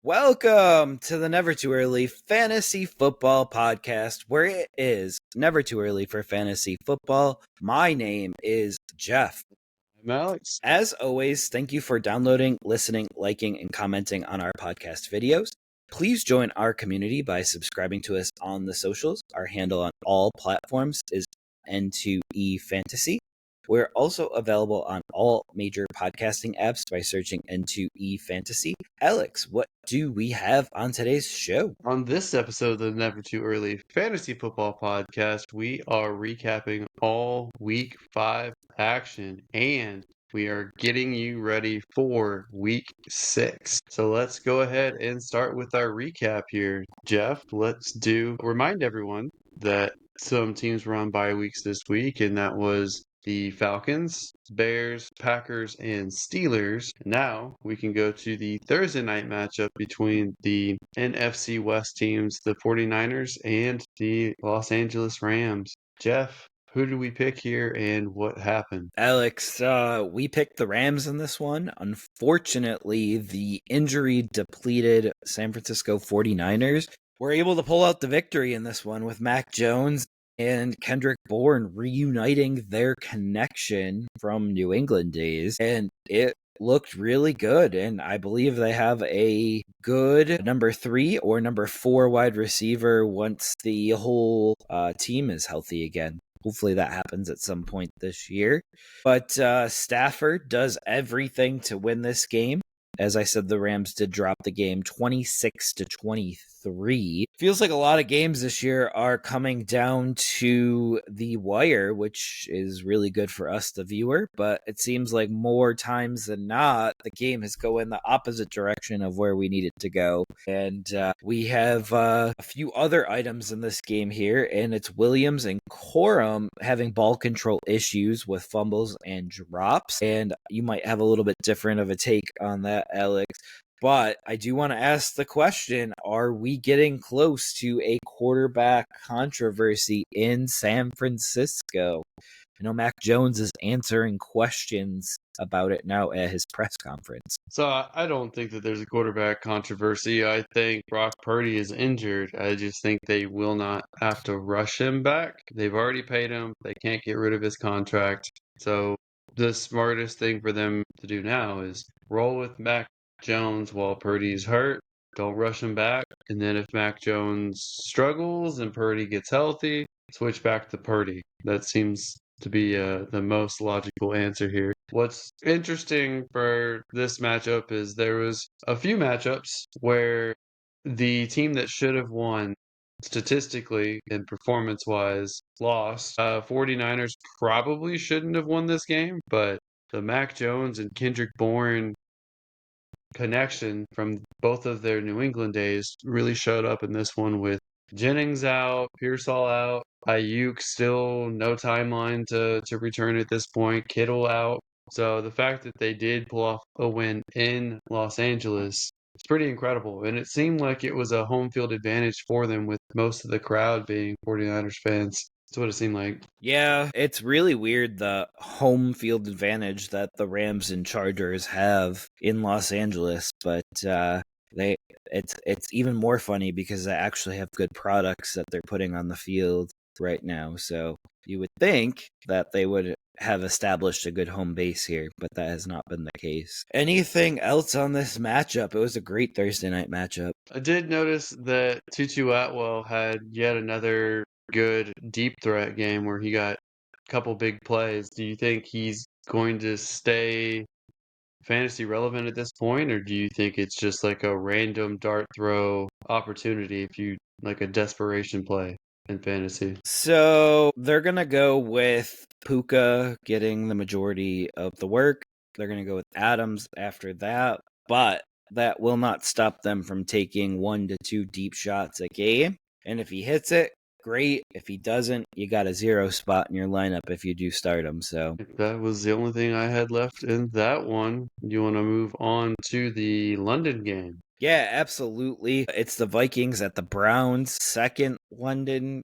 Welcome to the Never Too Early Fantasy Football Podcast, where it is never too early for fantasy football. My name is Jeff. I'm Alex. As always, thank you for downloading, listening, liking, and commenting on our podcast videos. Please join our community by subscribing to us on the socials. Our handle on all platforms is N2E Fantasy. We're also available on all major podcasting apps by searching N2E Fantasy. Alex, what do we have on today's show? On this episode of the Never Too Early Fantasy Football Podcast, we are recapping all Week 5 action, and we are getting you ready for Week 6. So let's go ahead and start with our recap here. Jeff, remind everyone that some teams were on bye weeks this week, and that was the Falcons, Bears, Packers, and Steelers. Now we can go to the Thursday night matchup between the NFC West teams, the 49ers and the Los Angeles Rams. Jeff, who did we pick here and what happened? Alex, we picked the Rams in this one. Unfortunately, the injury-depleted San Francisco 49ers were able to pull out the victory in this one with Mac Jones and Kendrick Bourne reuniting their connection from New England days, and it looked really good, and I believe they have a good number 3 or number 4 wide receiver once the whole team is healthy again. Hopefully that happens at some point this year. But Stafford does everything to win this game. As I said, the Rams did drop the game 26-23. Feels like a lot of games this year are coming down to the wire, which is really good for us, the viewer. But it seems like more times than not, the game is going the opposite direction of where we need it to go. And we have a few other items in this game here, and it's Williams and Corum having ball control issues with fumbles and drops. And you might have a little bit different of a take on that, Alex. But I do want to ask the question, are we getting close to a quarterback controversy in San Francisco? I know Mac Jones is answering questions about it now at his press conference. So I don't think that there's a quarterback controversy. I think Brock Purdy is injured. I just think they will not have to rush him back. They've already paid him. They can't get rid of his contract. So the smartest thing for them to do now is roll with Mac Jones while Purdy's hurt. Don't rush him back. And then if Mac Jones struggles and Purdy gets healthy, switch back to Purdy. That seems to be the most logical answer here. What's interesting for this matchup is there was a few matchups where the team that should have won statistically and performance-wise lost. 49ers probably shouldn't have won this game, but the Mac Jones and Kendrick Bourne connection from both of their New England days really showed up in this one with Jennings out, Pearsall out, Ayuk still no timeline to return at this point, Kittle out. So the fact that they did pull off a win in Los Angeles is pretty incredible. And it seemed like it was a home field advantage for them with most of the crowd being 49ers fans. That's what it seemed like. Yeah, it's really weird, the home field advantage that the Rams and Chargers have in Los Angeles, but it's even more funny because they actually have good products that they're putting on the field right now. So you would think that they would have established a good home base here, but that has not been the case. Anything else on this matchup? It was a great Thursday night matchup. I did notice that Tutu Atwell had yet another good deep threat game where he got a couple big plays. Do you think he's going to stay fantasy relevant at this point, or do you think it's just like a random dart throw opportunity if you like a desperation play in fantasy? So they're going to go with Puka getting the majority of the work. They're going to go with Adams after that, but that will not stop them from taking 1 to 2 deep shots a game. And if he hits it, great. If he doesn't, you got a 0 spot in your lineup if you do start him. So That was the only thing I had left in that one. You want to move on to the London game? Yeah, absolutely. It's the Vikings at the Browns, first London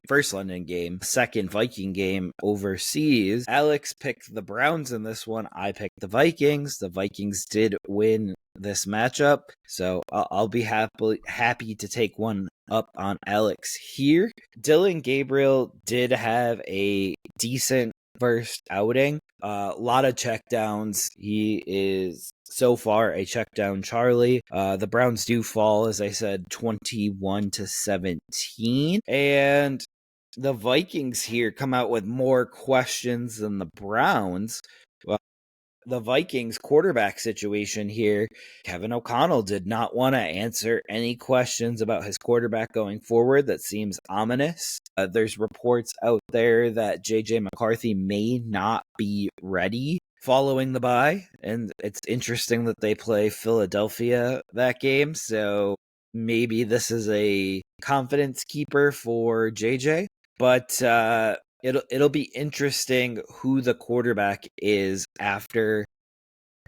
game, second Viking game overseas. Alex picked the Browns in this one. I picked the Vikings. The Vikings did win this matchup, so I'll be happy to take one up on Alex here. Dylan Gabriel did have a decent first outing. A lot of checkdowns. He is so far a checkdown Charlie. The Browns do fall, as I said, 21-17. And the Vikings here come out with more questions than the Browns. Well, the Vikings quarterback situation here, Kevin O'Connell did not want to answer any questions about his quarterback going forward. That seems ominous. There's reports out there that JJ McCarthy may not be ready following the bye, and it's interesting that they play Philadelphia that game, so maybe this is a confidence keeper for JJ. But it'll be interesting who the quarterback is after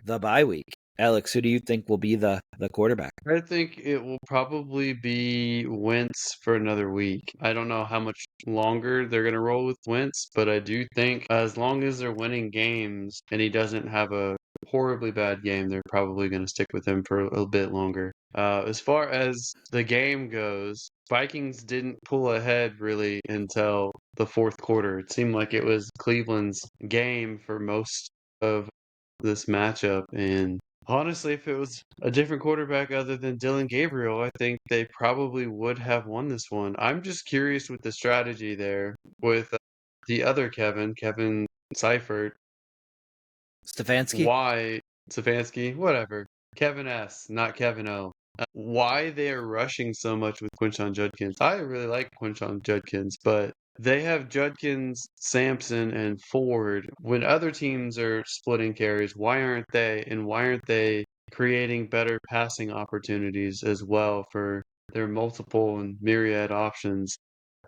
the bye week. Alex, who do you think will be the quarterback? I think it will probably be Wentz for another week. I don't know how much longer they're going to roll with Wentz, but I do think as long as they're winning games and he doesn't have a horribly bad game, they're probably going to stick with him for a bit longer. As far as the game goes, Vikings didn't pull ahead really until the fourth quarter. It seemed like it was Cleveland's game for most of this matchup, and honestly, if it was a different quarterback other than Dylan Gabriel, I think they probably would have won this one. I'm just curious with the strategy there with the other Kevin Seifert, Stefanski? why Stefanski, whatever. Kevin S, not Kevin O. Why they are rushing so much with Quinshon Judkins. I really like Quinshon Judkins, but they have Judkins, Sampson, and Ford. When other teams are splitting carries, why aren't they? And why aren't they creating better passing opportunities as well for their multiple and myriad options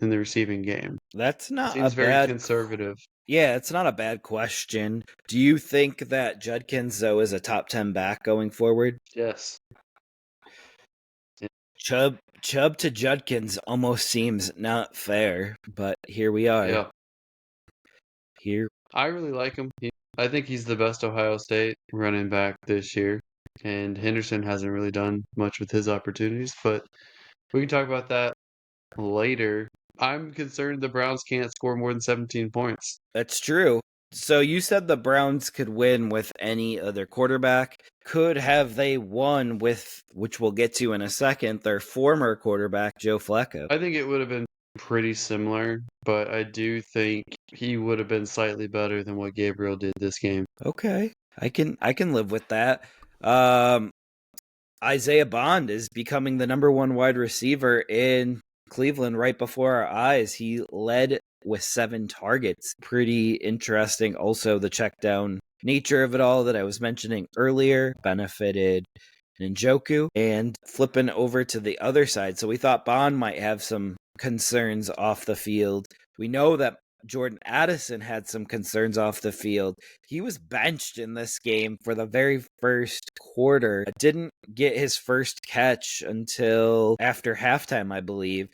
in the receiving game? That's not a Seems very bad. conservative. Yeah, it's not a bad question. Do you think that Judkins though is a top 10 back going forward? Yes. Chubb to Judkins almost seems not fair, but here we are. Yeah. Here. I really like him. I think he's the best Ohio State running back this year. And Henderson hasn't really done much with his opportunities, but we can talk about that later. I'm concerned the Browns can't score more than 17 points. That's true. So you said the Browns could win with any other quarterback. Could have they won with, which we'll get to in a second, their former quarterback, Joe Flacco? I think it would have been pretty similar, but I do think he would have been slightly better than what Gabriel did this game. Okay. I can live with that. Isaiah Bond is becoming the number one wide receiver in Cleveland right before our eyes. He led with 7 targets. Pretty interesting. Also, the check down nature of it all that I was mentioning earlier benefited Njoku. And flipping over to the other side. So we thought Bond might have some concerns off the field. We know that Jordan Addison had some concerns off the field. He was benched in this game for the very first quarter. Didn't get his first catch until after halftime, I believe.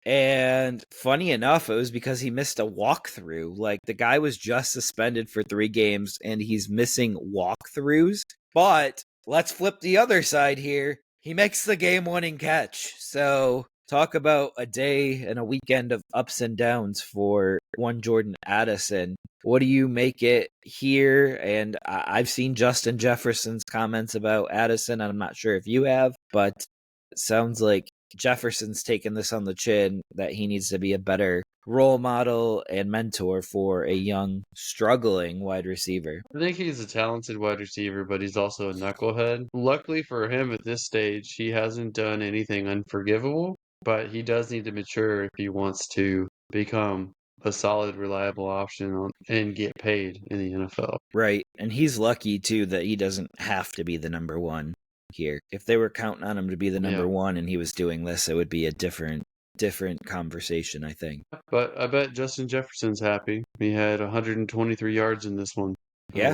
And funny enough, it was because he missed a walkthrough. Like, the guy was just suspended for 3 games and he's missing walkthroughs. But let's flip the other side here. He makes the game-winning catch. So talk about a day and a weekend of ups and downs for one Jordan Addison. What do you make it here? And I've seen Justin Jefferson's comments about Addison. I'm not sure if you have, but it sounds like Jefferson's taken this on the chin that he needs to be a better role model and mentor for a young, struggling wide receiver. I think he's a talented wide receiver, but he's also a knucklehead. Luckily for him at this stage, he hasn't done anything unforgivable, but he does need to mature if he wants to become a solid, reliable option and get paid in the NFL. Right. And he's lucky, too, that he doesn't have to be the number one here. If they were counting on him to be the number one and he was doing this, it would be a different conversation, I think. But I bet Justin Jefferson's happy. He had 123 yards in this one. Yeah,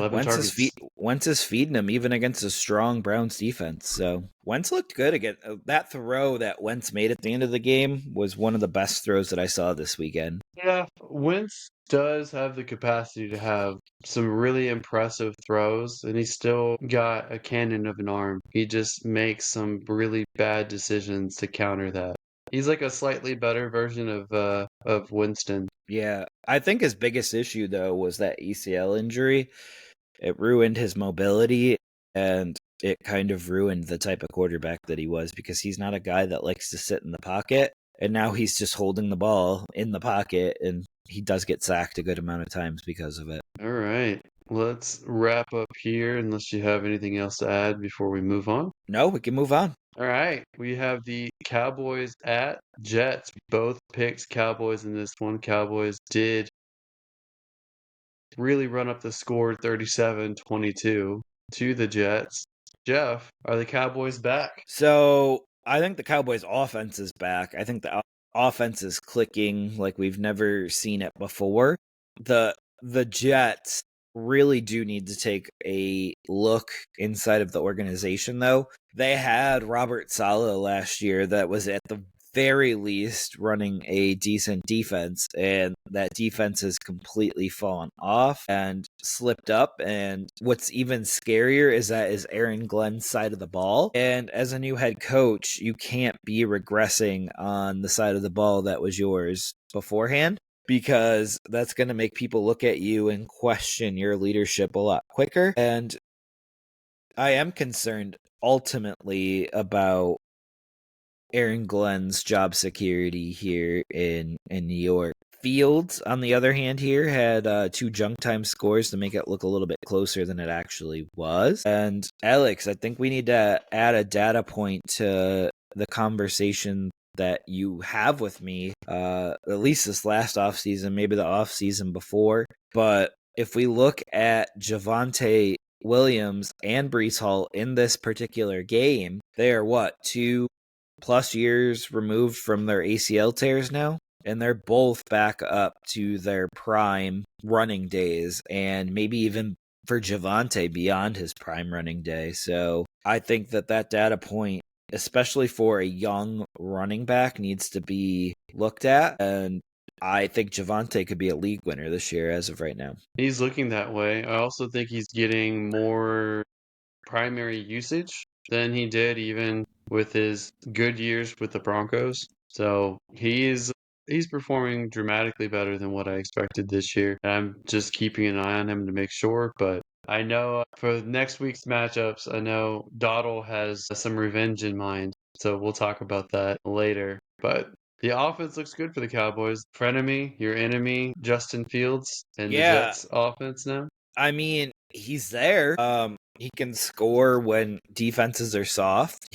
Wentz is feeding him even against a strong Browns defense. So Wentz looked good again. That throw that Wentz made at the end of the game was one of the best throws that I saw this weekend. Yeah, Wentz does have the capacity to have some really impressive throws, and he's still got a cannon of an arm. He just makes some really bad decisions to counter that. He's like a slightly better version of Winston. Yeah, I think his biggest issue though was that ACL injury. It ruined his mobility and it kind of ruined the type of quarterback that he was because he's not a guy that likes to sit in the pocket. And now he's just holding the ball in the pocket and he does get sacked a good amount of times because of it. All right, let's wrap up here unless you have anything else to add before we move on. No, we can move on. All right, we have the Cowboys at Jets. Both picked Cowboys in this one. Cowboys did really run up the score 37-22 to the Jets. Jeff, are the Cowboys back? So I think the Cowboys' offense is back. I think the offense is clicking like we've never seen it before. The Jets really do need to take a look inside of the organization, though. They had Robert Saleh last year that was at the very least running a decent defense, and that defense has completely fallen off and slipped up. And what's even scarier is that is Aaron Glenn's side of the ball. And as a new head coach, you can't be regressing on the side of the ball that was yours beforehand, because that's going to make people look at you and question your leadership a lot quicker. And I am concerned ultimately about Aaron Glenn's job security here in New York. Fields, on the other hand, here had 2 junk time scores to make it look a little bit closer than it actually was. And Alex, I think we need to add a data point to the conversation that you have with me, at least this last offseason, maybe the offseason before. But if we look at Javonte Williams and Breece Hall in this particular game, they are what, 2+ years removed from their ACL tears now? And they're both back up to their prime running days, and maybe even for Javonte beyond his prime running day. So I think that data point, especially for a young running back, needs to be looked at. And I think Javonte could be a league winner this year as of right now. He's looking that way. I also think he's getting more primary usage than he did even with his good years with the Broncos. So he's performing dramatically better than what I expected this year. I'm just keeping an eye on him to make sure, but I know for next week's matchups, I know Dottle has some revenge in mind. So we'll talk about that later. But the offense looks good for the Cowboys. Frenemy, your enemy, Justin Fields, and the Jets offense now. I mean, he's there. He can score when defenses are soft.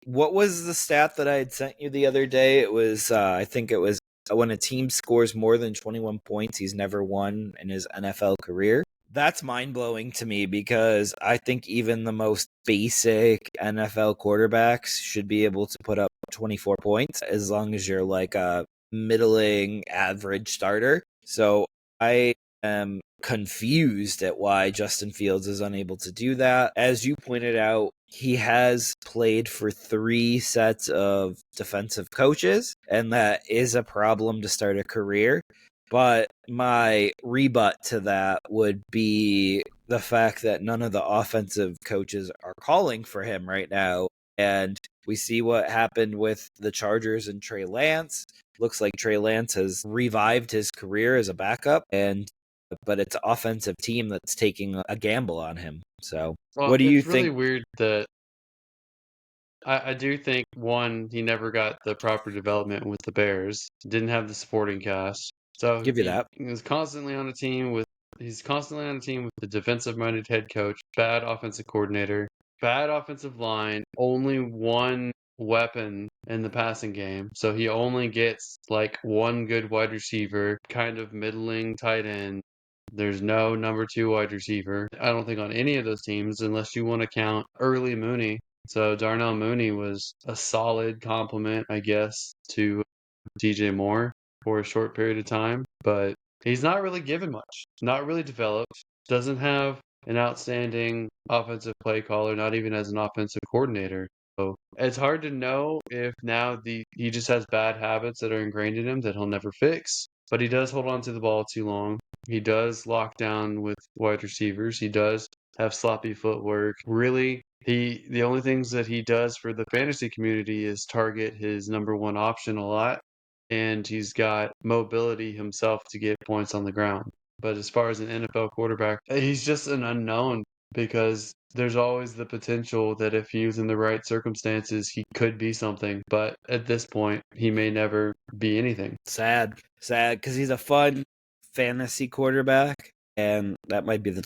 What was the stat that I had sent you the other day? It was, I think it was when a team scores more than 21 points, he's never won in his NFL career. That's mind-blowing to me because I think even the most basic NFL quarterbacks should be able to put up 24 points as long as you're like a middling average starter. So I am confused at why Justin Fields is unable to do that. As you pointed out, he has played for 3 sets of defensive coaches, and that is a problem to start a career. But my rebut to that would be the fact that none of the offensive coaches are calling for him right now. And we see what happened with the Chargers and Trey Lance. Looks like Trey Lance has revived his career as a backup, but it's an offensive team that's taking a gamble on him. So what do you think? It's really weird that I do think, one, he never got the proper development with the Bears, didn't have the supporting cast. So Give you that. He's constantly on a team with the defensive-minded head coach, bad offensive coordinator, bad offensive line, only one weapon in the passing game. So he only gets like one good wide receiver, kind of middling tight end. There's no number 2 wide receiver, I don't think, on any of those teams, unless you want to count early Mooney. So Darnell Mooney was a solid compliment, I guess, to DJ Moore for a short period of time, but he's not really given much, not really developed, doesn't have an outstanding offensive play caller, not even as an offensive coordinator. So it's hard to know if now he just has bad habits that are ingrained in him that he'll never fix. But he does hold on to the ball too long. He does lock down with wide receivers. He does have sloppy footwork. Really, the only things that he does for the fantasy community is target his number one option a lot, and he's got mobility himself to get points on the ground. But as far as an NFL quarterback, he's just an unknown because there's always the potential that if he was in the right circumstances, he could be something. But at this point, he may never be anything. Sad, because he's a fun fantasy quarterback, and that might be the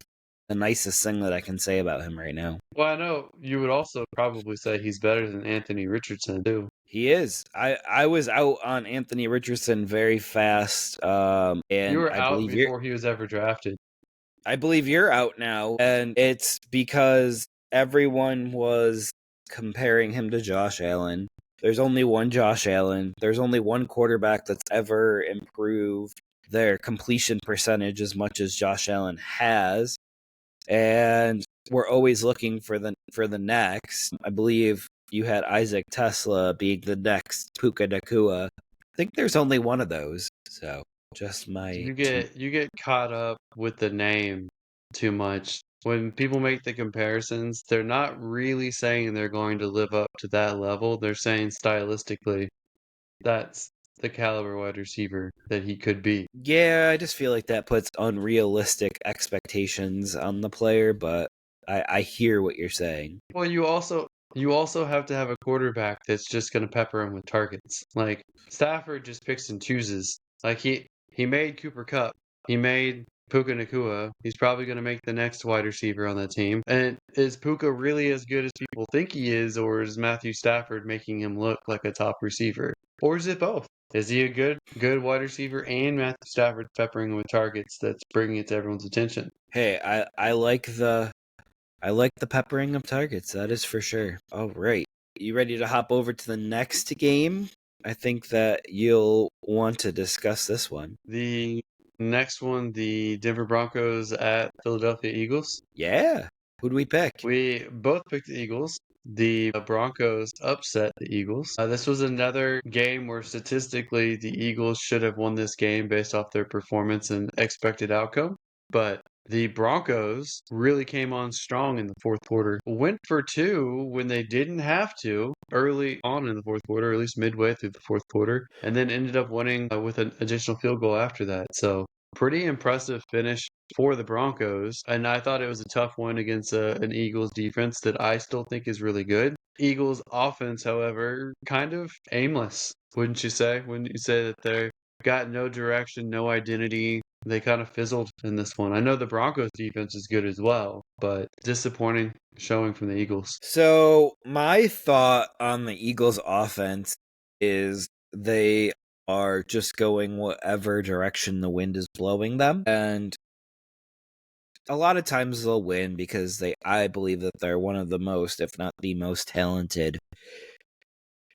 nicest thing that I can say about him right now. Well, I know you would also probably say he's better than Anthony Richardson, too. He is. I was out on Anthony Richardson very fast, and You were I out believe before he was ever drafted. you're out now, and it's because everyone was comparing him to Josh Allen. There's only one Josh Allen. There's only one quarterback that's ever improved their completion percentage as much as Josh Allen has, and we're always looking for the next. I believe you had Isaac Tesla being the next Puka Nakua. I think there's only one of those. So just my You get caught up with the name too much. When people make the comparisons, they're not really saying they're going to live up to that level. They're saying stylistically that's the caliber wide receiver that he could be. Yeah, I just feel like that puts unrealistic expectations on the player, but I hear what you're saying. Well, you also have to have a quarterback that's just going to pepper him with targets. Like Stafford just picks and chooses. Like he made Cooper Kupp, he made Puka Nakua. He's probably going to make the next wide receiver on that team. And is Puka really as good as people think he is, or is Matthew Stafford making him look like a top receiver, or is it both? Is he a good wide receiver and Matthew Stafford peppering him with targets that's bringing it to everyone's attention? Hey, I like the peppering of targets, that is for sure. All right. You ready to hop over to the next game? I think that you'll want to discuss this one. The next one, the Denver Broncos at Philadelphia Eagles. Yeah. Who'd we pick? We both picked the Eagles. The Broncos upset the Eagles. This was another game where statistically the Eagles should have won this game based off their performance and expected outcome. But the Broncos really came on strong in the fourth quarter. Went for two when they didn't have to early on in the fourth quarter, or at least midway through the fourth quarter, and then ended up winning with an additional field goal after that. So pretty impressive finish for the Broncos. And I thought it was a tough one against an Eagles defense that I still think is really good. Eagles offense, however, kind of aimless, wouldn't you say? Wouldn't you say that they've got no direction, no identity? They kind of fizzled in this one. I know the Broncos defense is good as well, but disappointing showing from the Eagles. So, my thought on the Eagles offense is they are just going whatever direction the wind is blowing them. And a lot of times they'll win because I believe that they're one of the most, if not the most talented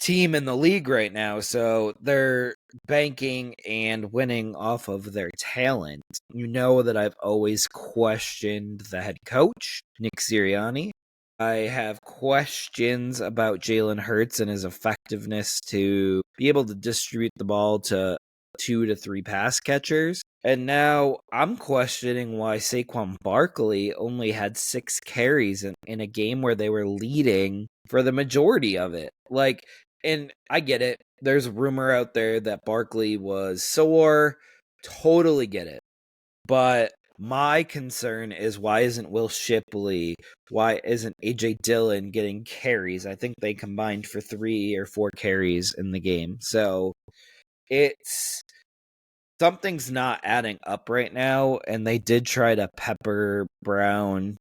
team in the league right now. So they're banking and winning off of their talent. You know that I've always questioned the head coach, Nick Sirianni. I have questions about Jalen Hurts and his effectiveness to be able to distribute the ball to 2 to 3 pass catchers. And now I'm questioning why Saquon Barkley only had 6 carries in a game where they were leading for the majority of it. And I get it. There's a rumor out there that Barkley was sore. Totally get it. But my concern is why isn't Will Shipley, why isn't AJ Dillon getting carries? I think they combined for 3 or 4 carries in the game. So it's something's not adding up right now, and they did try to pepper Brown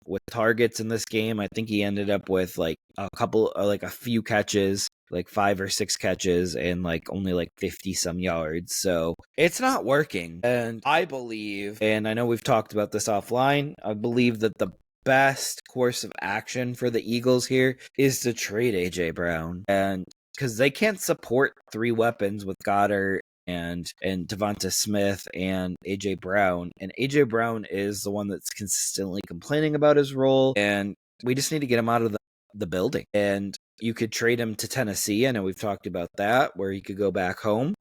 with targets in this game. I think he ended up with like a few catches, like 5 or 6 catches and only 50 some yards. So it's not working. And I believe, and I know we've talked about this offline, I believe that the best course of action for the Eagles here is to trade AJ Brown. And because they can't support 3 weapons with Goddard and Devonta Smith and AJ Brown. And AJ Brown is the one that's consistently complaining about his role, and we just need to get him out of the building. And you could trade him to Tennessee. I know we've talked about that, where he could go back home.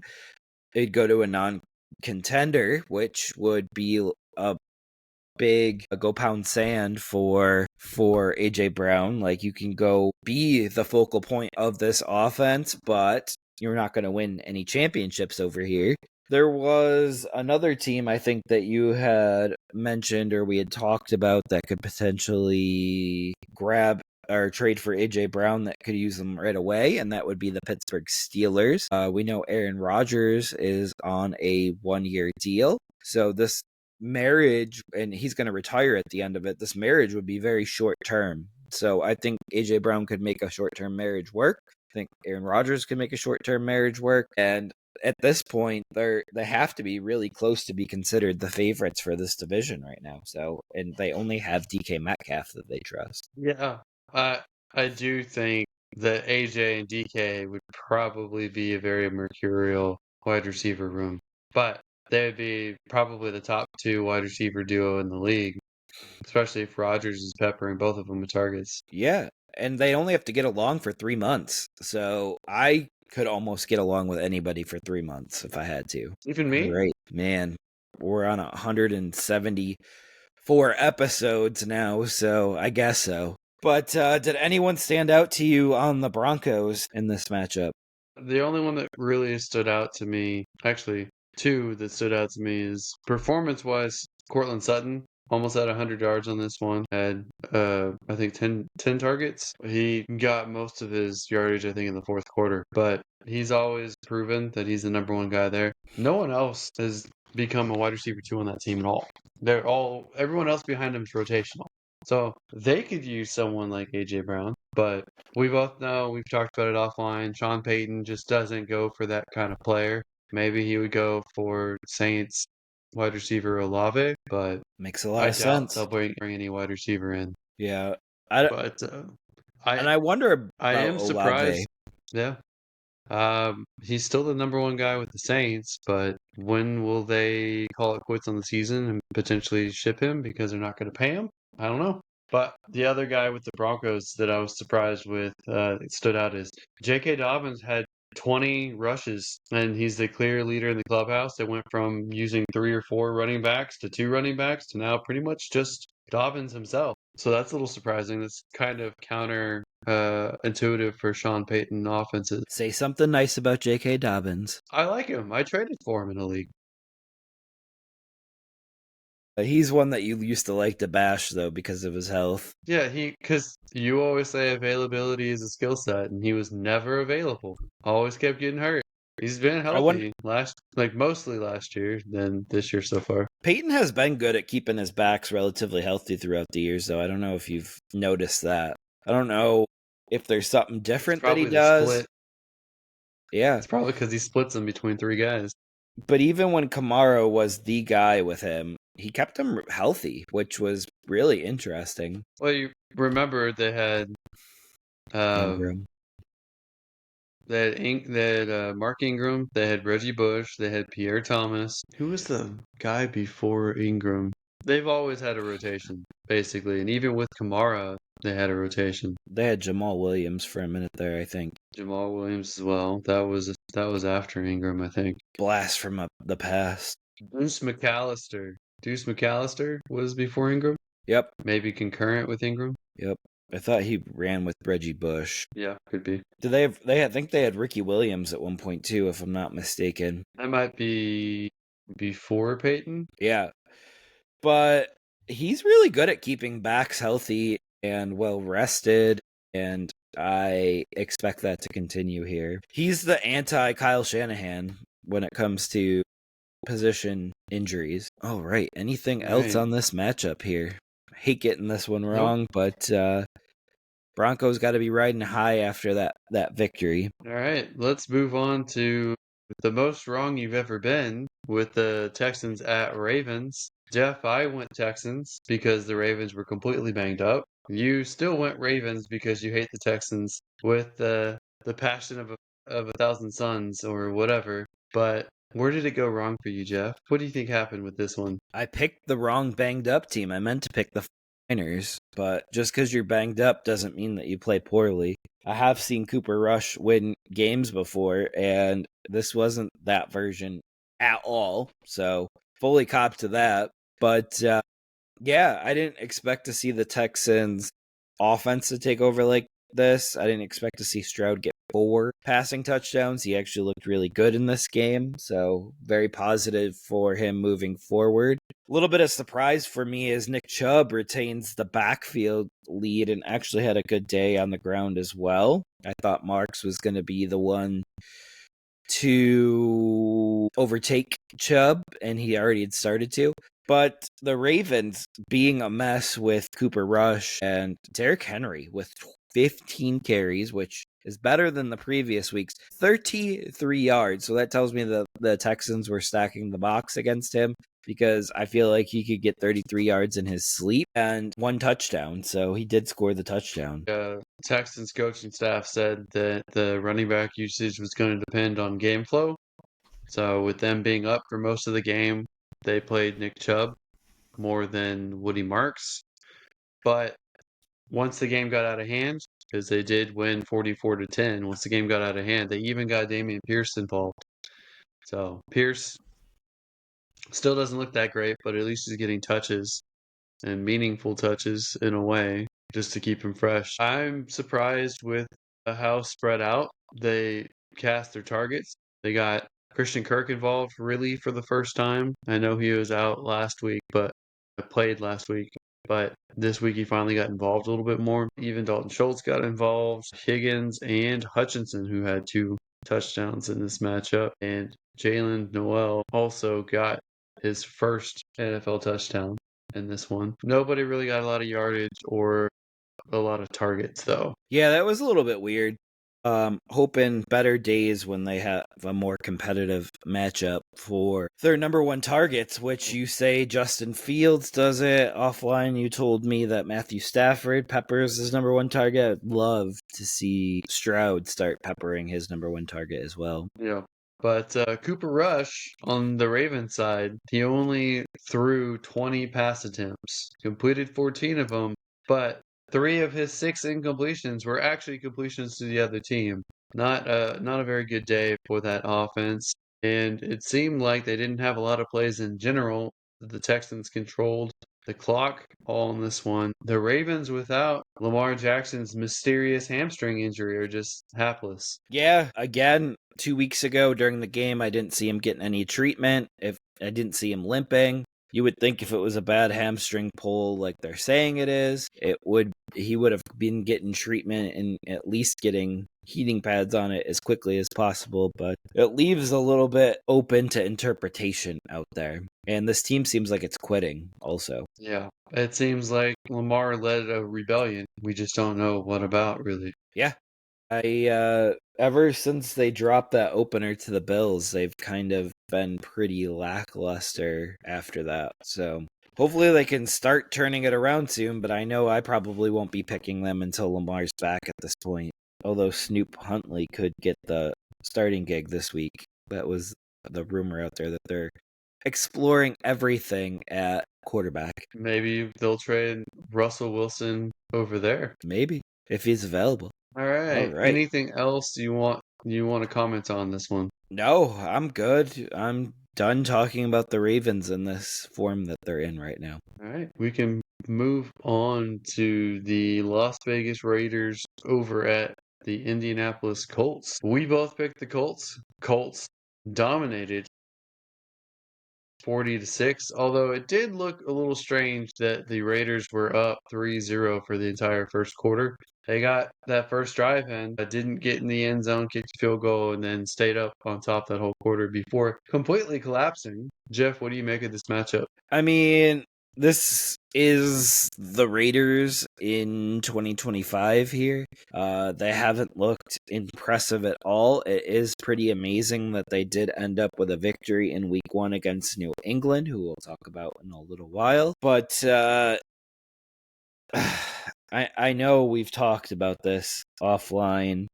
He'd go to a non-contender, which would be a big go pound sand for AJ Brown. Like, you can go be the focal point of this offense, but you're not going to win any championships over here. There was another team I think that you had mentioned or we had talked about that could potentially grab or trade for AJ Brown that could use them right away, and that would be the Pittsburgh Steelers. We know Aaron Rodgers is on a 1-year deal, so this marriage, and he's going to retire at the end of it, this marriage would be very short term. So I think AJ Brown could make a short term marriage work. I think Aaron Rodgers could make a short term marriage work. And at this point, they have to be really close to be considered the favorites for this division right now. So, and they only have DK Metcalf that they trust. Yeah, I do think that AJ and DK would probably be a very mercurial wide receiver room, but they would be probably the top 2 wide receiver duo in the league, especially if Rodgers is peppering both of them with targets. Yeah, and they only have to get along for 3 months. So I could almost get along with anybody for 3 months if I had to. Even me? Right, man. We're on 174 episodes now, so I guess so. But did anyone stand out to you on the Broncos in this matchup? The only one that really stood out to me, actually, 2 that stood out to me is performance-wise, Courtland Sutton almost had 100 yards on this one, had, I think 10 targets. He got most of his yardage, I think, in the fourth quarter, but he's always proven that he's the number 1 guy there. No one else has become a wide receiver 2 on that team at all. Everyone else behind him is rotational. So they could use someone like AJ Brown, but we both know, we've talked about it offline, Sean Payton just doesn't go for that kind of player. Maybe he would go for Saints wide receiver Olave, but Makes a lot I of doubt sense. they'll bring any wide receiver in. Yeah. But I wonder about I am Olave. surprised. Yeah. He's still the number 1 guy with the Saints, but when will they call it quits on the season and potentially ship him because they're not going to pay him? I don't know. But the other guy with the Broncos that I was surprised with, stood out, is J.K. Dobbins had 20 rushes, and he's the clear leader in the clubhouse. They went from using 3 or 4 running backs to 2 running backs to now pretty much just Dobbins himself. So that's a little surprising. That's kind of counter intuitive for Sean Payton offenses. Say something nice about J.K. Dobbins. I like him. I traded for him in the league. He's one that you used to like to bash, though, because of his health. Yeah, because you always say availability is a skill set, and he was never available. Always kept getting hurt. He's been healthy mostly last year, than this year so far. Peyton has been good at keeping his backs relatively healthy throughout the years, though. I don't know if you've noticed that. I don't know if there's something different that he does. Split. Yeah. It's probably because he splits them between 3 guys. But even when Kamara was the guy with him, he kept him healthy, which was really interesting. Well, you remember they had Ingram. They had Mark Ingram, they had Reggie Bush, they had Pierre Thomas. Who was the guy before Ingram? They've always had a rotation, basically. And even with Kamara, they had a rotation. They had Jamal Williams for a minute there, I think. Jamal Williams as well. That was after Ingram, I think. Blast from the past. Deuce McAllister was before Ingram? Yep. Maybe concurrent with Ingram? Yep. I thought he ran with Reggie Bush. Yeah, could be. I think they had Ricky Williams at one point too, if I'm not mistaken. That might be before Peyton. Yeah. But he's really good at keeping backs healthy and well rested, and I expect that to continue here. He's the anti Kyle Shanahan when it comes to position injuries. All right. Anything else on this matchup here? I hate getting this one wrong, but Broncos got to be riding high after that victory. All right, let's move on to the most wrong you've ever been with the Texans at Ravens. Jeff, I went Texans because the Ravens were completely banged up. You still went Ravens because you hate the Texans with the passion of 1,000 suns or whatever. But Where did it go wrong for you, Jeff? What do you think happened with this one? I picked the wrong banged up team. I meant to pick the Niners, but just because you're banged up doesn't mean that you play poorly. I have seen Cooper Rush win games before, and this wasn't that version at all. So fully cop to that. But yeah, I didn't expect to see the Texans offense to take over like this. I didn't expect to see Stroud get 4 passing touchdowns. He actually looked really good in this game, so very positive for him moving forward. A little bit of surprise for me is Nick Chubb retains the backfield lead and actually had a good day on the ground as well. I thought Marks was going to be the one to overtake Chubb, and he already had started to. But the Ravens being a mess with Cooper Rush and Derrick Henry with 15 carries, which is better than the previous week's 33 yards. So that tells me that the Texans were stacking the box against him, because I feel like he could get 33 yards in his sleep and 1 touchdown. So he did score the touchdown. Texans coaching staff said that the running back usage was going to depend on game flow. So with them being up for most of the game, they played Nick Chubb more than Woody Marks. But once the game got out of hand, because they did win 44-10, once the game got out of hand, they even got Dameon Pierce involved. So Pierce still doesn't look that great, but at least he's getting touches and meaningful touches in a way just to keep him fresh. I'm surprised with how spread out they cast their targets. They got Christian Kirk involved really for the first time. I know he was out last week, but played last week. But this week he finally got involved a little bit more. Even Dalton Schultz got involved, Higgins and Hutchinson, who had 2 touchdowns in this matchup. And Jalen Noel also got his first NFL touchdown in this one. Nobody really got a lot of yardage or a lot of targets, though. Yeah, that was a little bit weird. Hoping better days when they have a more competitive matchup for their number 1 targets, which you say Justin Fields does it. Offline, you told me that Matthew Stafford peppers his number 1 target. I'd love to see Stroud start peppering his number 1 target as well. Yeah. But Cooper Rush on the Ravens side, he only threw 20 pass attempts, completed 14 of them, but 3 of his 6 incompletions were actually completions to the other team. Not a very good day for that offense, and it seemed like they didn't have a lot of plays in general. The Texans controlled the clock all in this one. The Ravens without Lamar Jackson's mysterious hamstring injury are just hapless. Yeah, again, 2 weeks ago during the game, I didn't see him getting any treatment. If I didn't see him limping, you would think if it was a bad hamstring pull like they're saying it is, he would have been getting treatment and at least getting heating pads on it as quickly as possible, but it leaves a little bit open to interpretation out there. And this team seems like it's quitting also. Yeah, it seems like Lamar led a rebellion. We just don't know what about, really. Yeah. Ever since they dropped that opener to the Bills, they've kind of been pretty lackluster after that. So hopefully they can start turning it around soon, but I know I probably won't be picking them until Lamar's back at this point. Although Snoop Huntley could get the starting gig this week. That was the rumor out there that they're exploring everything at quarterback. Maybe they'll trade Russell Wilson over there. Maybe, if he's available. All right. All right. Anything else you want to comment on this one? No, I'm good. I'm done talking about the Ravens in this form that they're in right now. All right. We can move on to the Las Vegas Raiders over at the Indianapolis Colts. We both picked the Colts. Colts dominated 40-6, although it did look a little strange that the Raiders were up 3-0 for the entire first quarter. They got that first drive in, but didn't get in the end zone, kicked a field goal, and then stayed up on top that whole quarter before completely collapsing. Jeff, what do you make of this matchup? I mean, this is the Raiders in 2025 here. They haven't looked impressive at all. It is pretty amazing that they did end up with a victory in week 1 against New England, who we'll talk about in a little while. But I know we've talked about this offline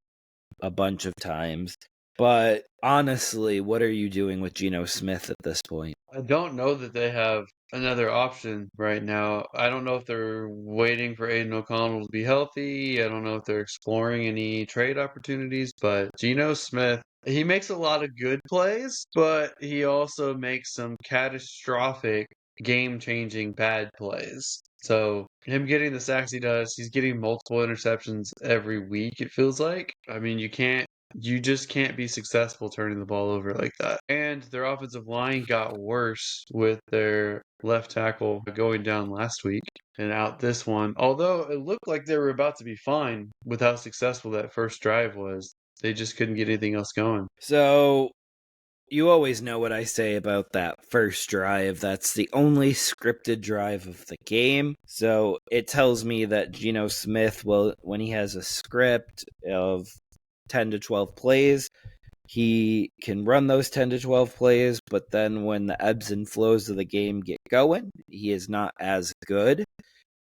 a bunch of times, But honestly, what are you doing with Geno Smith at this point? I don't know that they have another option right now. I don't know if they're waiting for Aiden O'Connell to be healthy. I don't know if they're exploring any trade opportunities, but Geno Smith, he makes a lot of good plays, but he also makes some catastrophic, game-changing bad plays. So him getting the sacks he does, he's getting multiple interceptions every week, it feels like. I mean, you just can't be successful turning the ball over like that. And their offensive line got worse with their left tackle going down last week and out this one. Although it looked like they were about to be fine with how successful that first drive was, they just couldn't get anything else going. So you always know what I say about that first drive. That's the only scripted drive of the game. So it tells me that Geno Smith will, when he has a script of 10 to 12 plays, he can run those 10 to 12 plays, but then when the ebbs and flows of the game get going, he is not as good.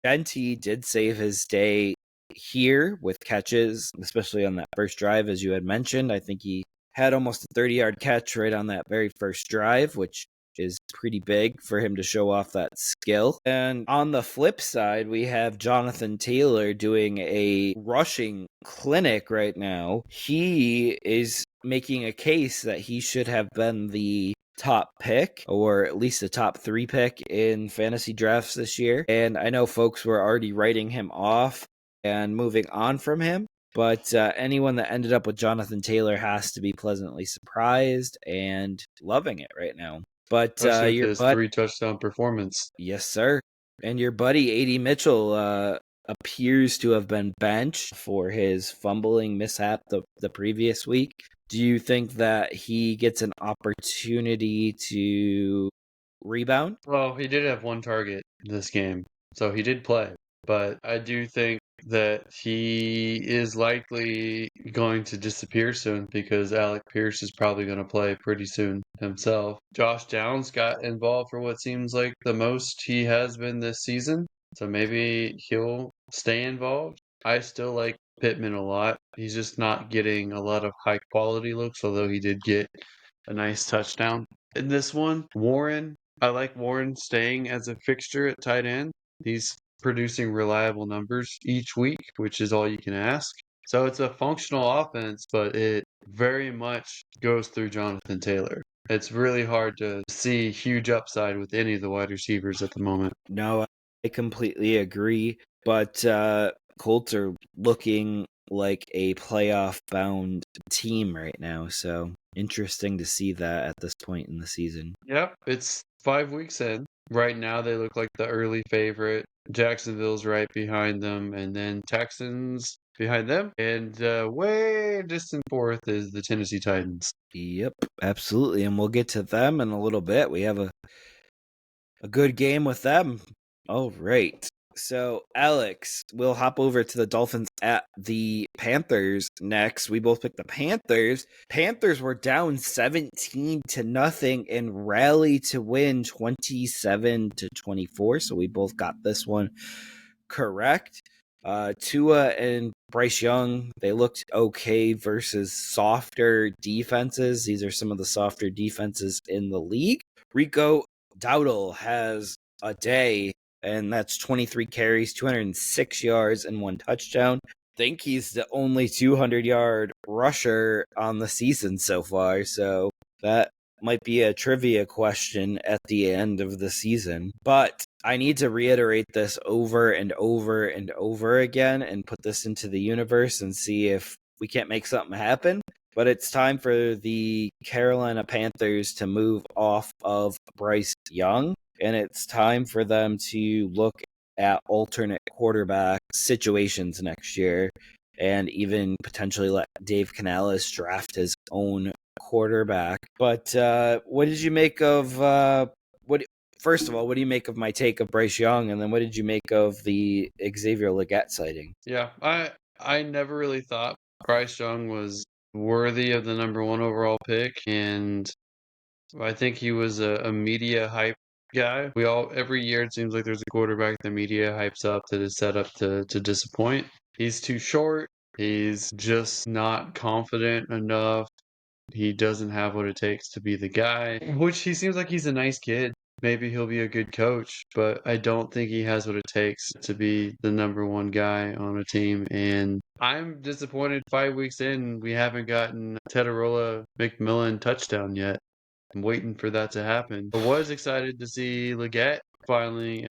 Benty did save his day here with catches, especially on that first drive, as you had mentioned. I think he had almost a 30-yard catch right on that very first drive, which is pretty big for him to show off that skill. And on the flip side, we have Jonathan Taylor doing a rushing clinic right now. He is making a case that he should have been the top pick, or at least a top 3 pick in fantasy drafts this year. And I know folks were already writing him off and moving on from him. But anyone that ended up with Jonathan Taylor has to be pleasantly surprised and loving it right now. But Especially with your his buddy, 3 touchdown performance. yes, sir. And your buddy, AD Mitchell, appears to have been benched for his fumbling mishap the previous week. Do you think that he gets an opportunity to rebound? Well, he did have 1 target this game, so he did play. But I do think that he is likely going to disappear soon because Alec Pierce is probably going to play pretty soon himself. Josh Downs got involved for what seems like the most he has been this season, so maybe he'll stay involved. I still like Pittman a lot. He's just not getting a lot of high quality looks, although he did get a nice touchdown in this one. I like Warren staying as a fixture at tight end. He's producing reliable numbers each week, which is all you can ask. So it's a functional offense, but it very much goes through Jonathan Taylor. It's really hard to see huge upside with any of the wide receivers at the moment. No, I completely agree. But Colts are looking like a playoff bound team right now. So interesting to see that at this point in the season. Yep, it's 5 weeks in. Right now, they look like the early favorite. Jacksonville's right behind them, and then Texans behind them. And way distant fourth is the Tennessee Titans. Yep, absolutely. And we'll get to them in a little bit. We have a good game with them. All right. So, Alex, we'll hop over to the Dolphins at the Panthers next. We both picked the Panthers. Panthers were down 17-0 and rally to win 27-24. So we both got this one correct. Tua and Bryce Young, they looked okay versus softer defenses. These are some of the softer defenses in the league. Rico Dowdle has a day, and that's 23 carries, 206 yards, and 1 touchdown. I think he's the only 200-yard rusher on the season so far, so that might be a trivia question at the end of the season. But I need to reiterate this over and over and over again and put this into the universe and see if we can't make something happen. But it's time for the Carolina Panthers to move off of Bryce Young, and it's time for them to look at alternate quarterback situations next year and even potentially let Dave Canales draft his own quarterback. But what did you make of First of all, what do you make of my take of Bryce Young, and then what did you make of the Xavier Legette sighting? Yeah, I never really thought Bryce Young was worthy of the #1 overall pick, and I think he was a media hype guy. Every year it seems like there's a quarterback the media hypes up that is set up to disappoint. He's too short. He's just not confident enough. he doesn't have what it takes to be the guy, which he seems like he's a nice kid. Maybe he'll be a good coach, but I don't think he has what it takes to be the number one guy on a team. And I'm disappointed 5 weeks in, we haven't gotten Tetarola McMillan touchdown yet. I'm waiting for that to happen. I was excited to see Leggett finally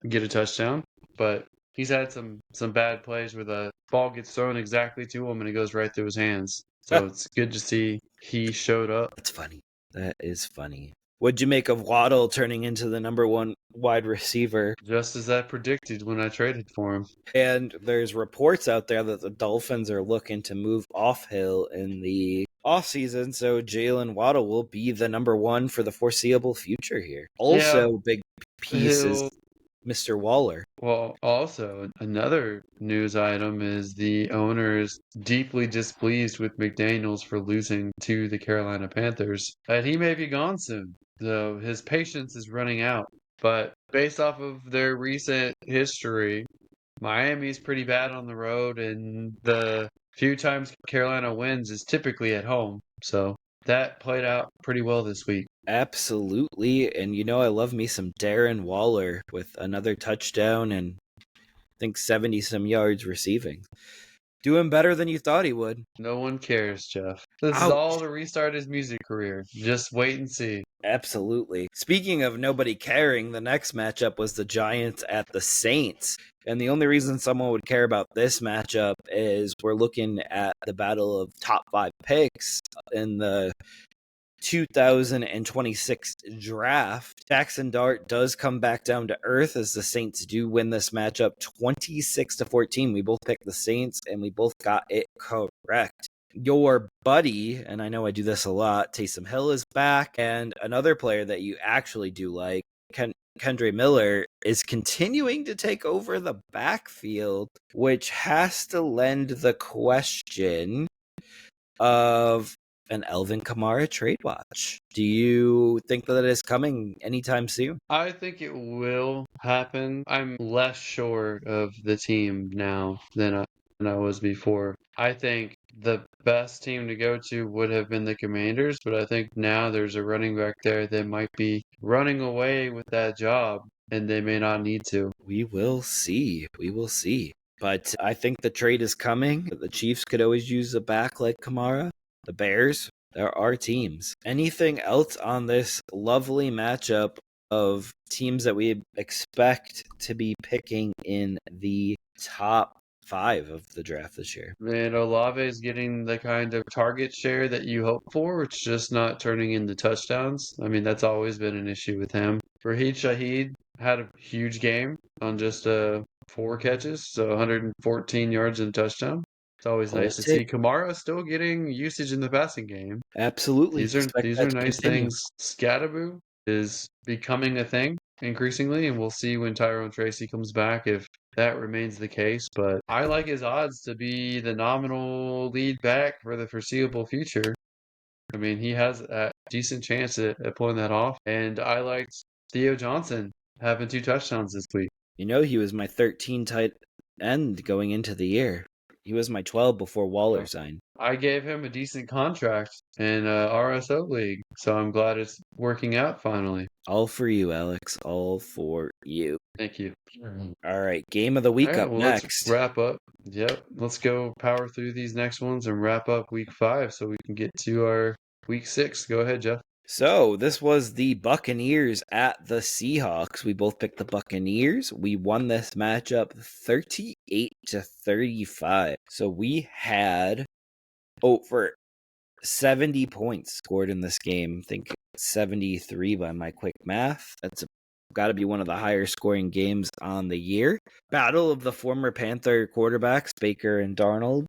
get a touchdown, but he's had some bad plays where the ball gets thrown exactly to him and it goes right through his hands. So it's good to see he showed up. That's funny. That is funny. What'd you make of Waddle turning into the number one wide receiver? Just as I predicted when I traded for him. And there's reports out there that the Dolphins are looking to move off Hill in the offseason, so Jalen Waddle will be the number one for the foreseeable future here. Also, big piece is Mr. Waller. Well, also, another news item is the owner is deeply displeased with McDaniels for losing to the Carolina Panthers. And he may be gone soon, so his patience is running out. But based off of their recent history, Miami's pretty bad on the road, and the few times Carolina wins is typically at home. So that played out pretty well this week. Absolutely. And I love me some Darren Waller with another touchdown and I think 70-some yards receiving. Doing better than you thought he would. No one cares, Jeff. This is all to restart his music career. Just wait and see. Absolutely. Speaking of nobody caring, the next matchup was the Giants at the Saints. And the only reason someone would care about this matchup is we're looking at the battle of top 5 picks in the 2026 draft. Jackson Dart does come back down to earth as the Saints do win this matchup 26-14. We both picked the Saints and we both got it correct. Your buddy, and I know I do this a lot, Taysom Hill is back, and another player that you actually do like, Kendre Miller, is continuing to take over the backfield, which has to lend the question of an Alvin Kamara trade watch. Do you think that is coming anytime soon? I think it will happen. I'm less sure of the team now than I was before. I think the best team to go to would have been the Commanders, but I think now there's a running back there that might be running away with that job, and they may not need to. We will see. We will see. But I think the trade is coming. The Chiefs could always use a back like Kamara. The Bears, there are teams. Anything else on this lovely matchup of teams that we expect to be picking in the top 5 of the draft this year? And Olave is getting the kind of target share that you hope for. It's just not turning into touchdowns. I mean, that's always been an issue with him. Raheed Shaheed had a huge game on just 4 catches, so 114 yards and a touchdown. It's always nice to see Kamara still getting usage in the passing game. Absolutely. These are nice things. Scatterboo is becoming a thing increasingly, and we'll see when Tyrone Tracy comes back if that remains the case. But I like his odds to be the nominal lead back for the foreseeable future. I mean, he has a decent chance at pulling that off. And I liked Theo Johnson having 2 touchdowns this week. He was my 13 tight end going into the year. He was my 12 before Waller signed. I gave him a decent contract in RSO League, so I'm glad it's working out finally. All for you, Alex. All for you. Thank you. All right, game of the week up next. Let's wrap up. Yep, let's go power through these next ones and wrap up week 5 so we can get to our week 6. Go ahead, Jeff. So this was the Buccaneers at the Seahawks. We both picked the Buccaneers. We won this matchup 38-35. So we had over 70 points scored in this game. I think 73 by my quick math. That's got to be one of the higher scoring games on the year. Battle of the former Panther quarterbacks, Baker and Darnold.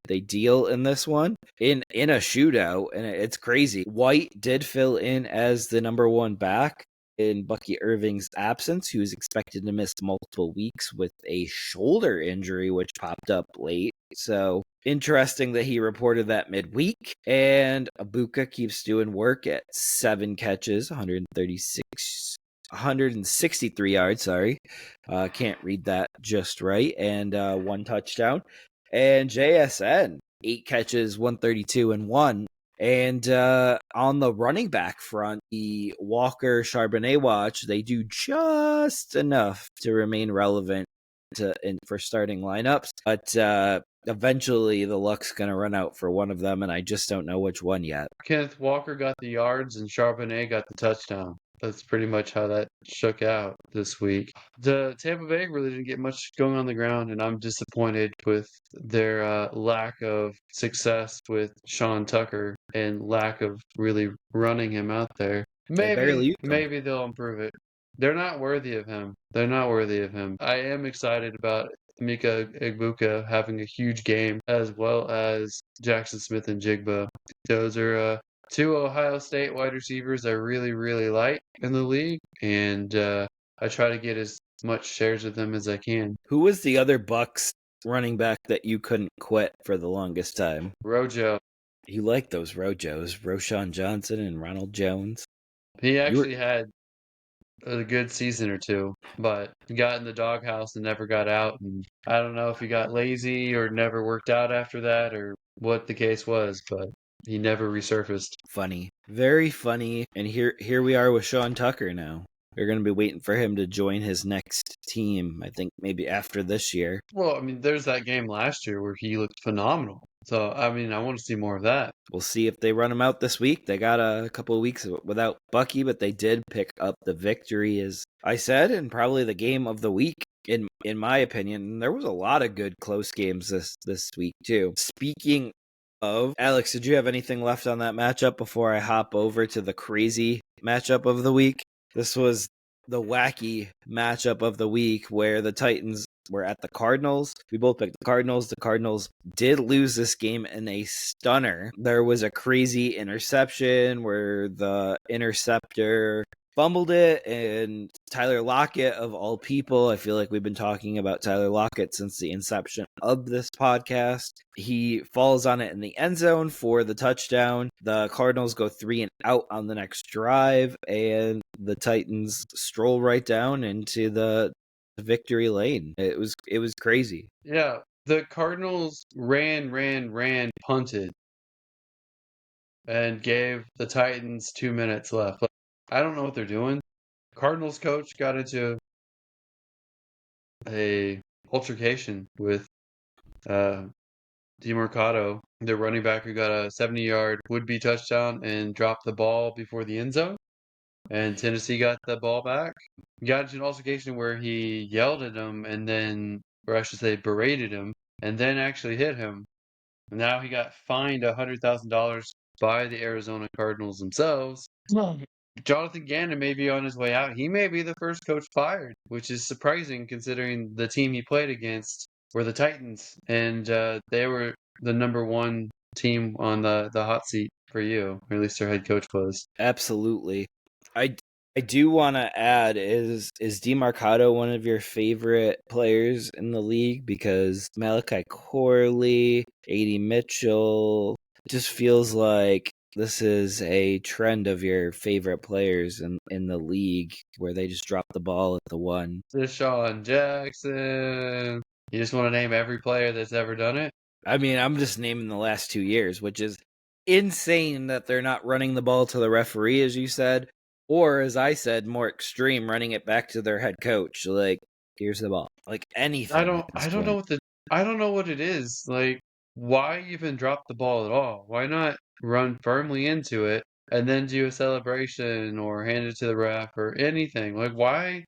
They deal in this one in a shootout, and it's crazy. White did fill in as the number 1 back in Bucky Irving's absence, who was expected to miss multiple weeks with a shoulder injury, which popped up late. So interesting that he reported that midweek. And Abuka keeps doing work at 7 catches, 163 yards. Can't read that just right. And 1 touchdown. And JSN, 8 catches, 132 and 1. And on the running back front, the Walker Charbonnet watch, they do just enough to remain relevant for starting lineups. But eventually the luck's going to run out for one of them, and I just don't know which one yet. Kenneth Walker got the yards and Charbonnet got the touchdown. That's pretty much how that shook out this week. The Tampa Bay really didn't get much going on the ground, and I'm disappointed with their lack of success with Sean Tucker and lack of really running him out there. They barely used him. Maybe they'll improve it. They're not worthy of him. They're not worthy of him. I am excited about Mika Egbuka having a huge game, as well as Jackson Smith and Jigba. Those are two Ohio State wide receivers I really, really like in the league, and I try to get as much shares of them as I can. Who was the other Bucks running back that you couldn't quit for the longest time? Rojo. You like those Rojos, Roshan Johnson and Ronald Jones. He actually had a good season or two, but he got in the doghouse and never got out. And I don't know if he got lazy or never worked out after that or what the case was, but he never resurfaced. Funny. Very funny. And here we are with Sean Tucker now. We're going to be waiting for him to join his next team, I think maybe after this year. Well, I mean, there's that game last year where he looked phenomenal. So, I mean, I want to see more of that. We'll see if they run him out this week. They got a couple of weeks without Bucky, but they did pick up the victory, as I said, and probably the game of the week, in my opinion. There was a lot of good close games this week, too. Speaking of, Alex, did you have anything left on that matchup before I hop over to the crazy matchup of the week? This was the wacky matchup of the week where the Titans were at the Cardinals. We both picked the Cardinals. The Cardinals did lose this game in a stunner. There was a crazy interception where the interceptor fumbled it, and Tyler Lockett, of all people, I feel like we've been talking about Tyler Lockett since the inception of this podcast. He falls on it in the end zone for the touchdown. The Cardinals go 3 and out on the next drive, and the Titans stroll right down into the victory lane. It was crazy. Yeah, the Cardinals ran, punted, and gave the Titans 2 minutes left. I don't know what they're doing. Cardinals coach got into a altercation with DeMarcado, the running back who got a 70-yard would-be touchdown and dropped the ball before the end zone. And Tennessee got the ball back. Got into an altercation where he yelled at him and then, or I should say, berated him, and then actually hit him. And now he got fined $100,000 by the Arizona Cardinals themselves. Jonathan Gannon may be on his way out. He may be the first coach fired, which is surprising considering the team he played against were the Titans, and they were the number one team on the hot seat for you, or at least their head coach was. Absolutely. I do want to add, is DeMarcado one of your favorite players in the league? Because Malachi Corley, A.D. Mitchell, it just feels like this is a trend of your favorite players in the league where they just drop the ball at the one. Deshaun Jackson. You just want to name every player that's ever done it? I mean, I'm just naming the last 2 years, which is insane that they're not running the ball to the referee, as you said, or as I said, more extreme, running it back to their head coach. Like, here's the ball. Like anything. I don't know what it is. Like, why even drop the ball at all? Why not run firmly into it and then do a celebration or hand it to the ref or anything? Like, why?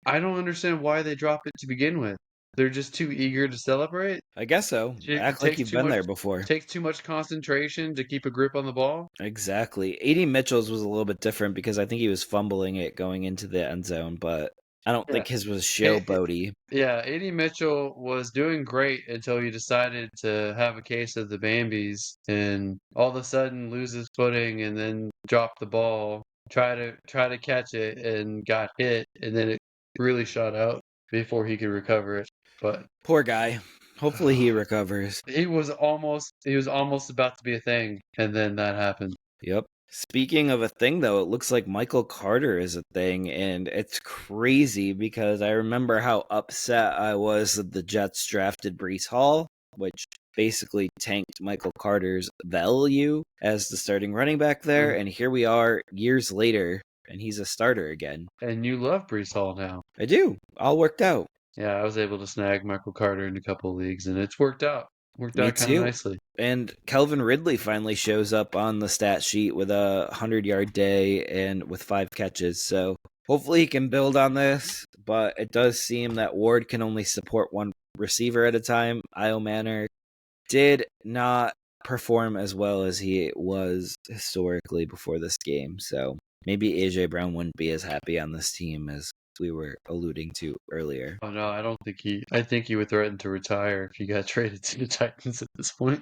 I don't understand why they drop it to begin with. They're just too eager to celebrate? I guess so. Act like you've been there before. Takes too much concentration to keep a grip on the ball? Exactly. A.D. Mitchell's was a little bit different because I think he was fumbling it going into the end zone, but I don't think his was showboaty. Yeah, A.D. Mitchell was doing great until he decided to have a case of the Bambis and all of a sudden lose his footing and then drop the ball, try to catch it and got hit, and then it really shot out before he could recover it. But poor guy. Hopefully he recovers. He was almost about to be a thing, and then that happened. Yep. Speaking of a thing, though, it looks like Michael Carter is a thing, and it's crazy because I remember how upset I was that the Jets drafted Breece Hall, which basically tanked Michael Carter's value as the starting running back there. And here we are years later, and he's a starter again. And you love Brees Hall now. I do. All worked out. Yeah, I was able to snag Michael Carter in a couple of leagues, and it's worked out. Worked Me out kind of too. nicely. And Calvin Ridley finally shows up on the stat sheet with a 100-yard day and with 5 catches. So hopefully he can build on this, but it does seem that Ward can only support one receiver at a time. Io Manor did not perform as well as he was historically before this game. So maybe AJ Brown wouldn't be as happy on this team as we were alluding to earlier. Oh no, I don't think I think he would threaten to retire if he got traded to the Titans at this point.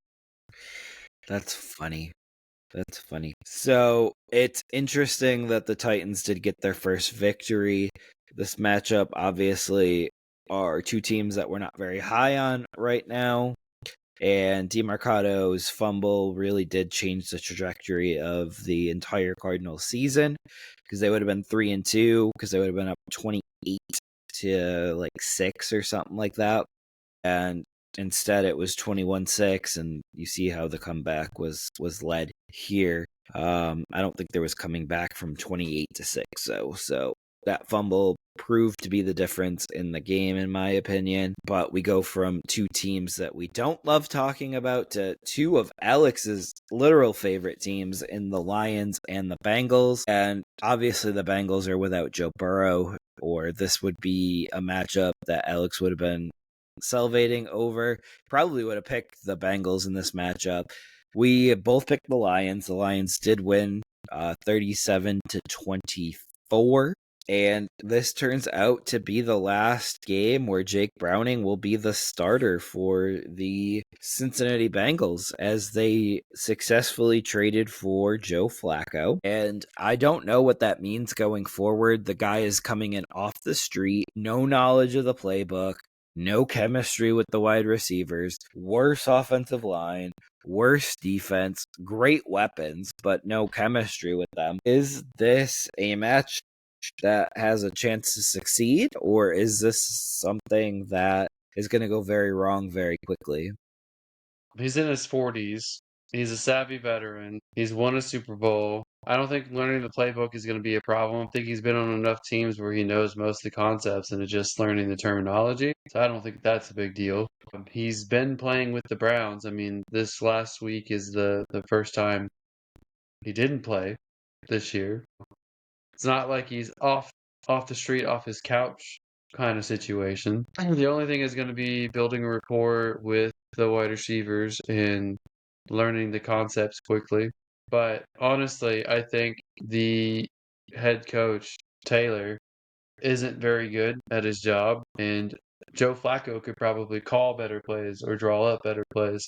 That's funny. That's funny. So it's interesting that the Titans did get their first victory. This matchup obviously are two teams that we're not very high on right now. And DeMarcado's fumble really did change the trajectory of the entire Cardinals season, because they would have been 3-2, because they would have been up 28-6 or something like that. And instead it was 21-6, and you see how the comeback was led here. I don't think there was coming back from 28-6 though. So that fumble proved to be the difference in the game, in my opinion. But we go from two teams that we don't love talking about to two of Alex's literal favorite teams in the Lions and the Bengals. And obviously the Bengals are without Joe Burrow, or this would be a matchup that Alex would have been salivating over. Probably would have picked the Bengals in this matchup. We both picked the Lions. The Lions did win 37-24. And this turns out to be the last game where Jake Browning will be the starter for the Cincinnati Bengals, as they successfully traded for Joe Flacco. And I don't know what that means going forward. The guy is coming in off the street, no knowledge of the playbook, no chemistry with the wide receivers, worse offensive line, worse defense, great weapons, but no chemistry with them. Is this a match that has a chance to succeed, or is this something that is going to go very wrong very quickly? He's in his 40s. He's a savvy veteran. He's won a Super Bowl. I don't think learning the playbook is going to be a problem. I think he's been on enough teams where he knows most of the concepts and it's just learning the terminology. So I don't think that's a big deal. He's been playing with the Browns. I mean, this last week is the first time he didn't play this year. It's not like he's off the street, off his couch kind of situation. The only thing is going to be building a rapport with the wide receivers and learning the concepts quickly. But honestly, I think the head coach, Taylor, isn't very good at his job, and Joe Flacco could probably call better plays or draw up better plays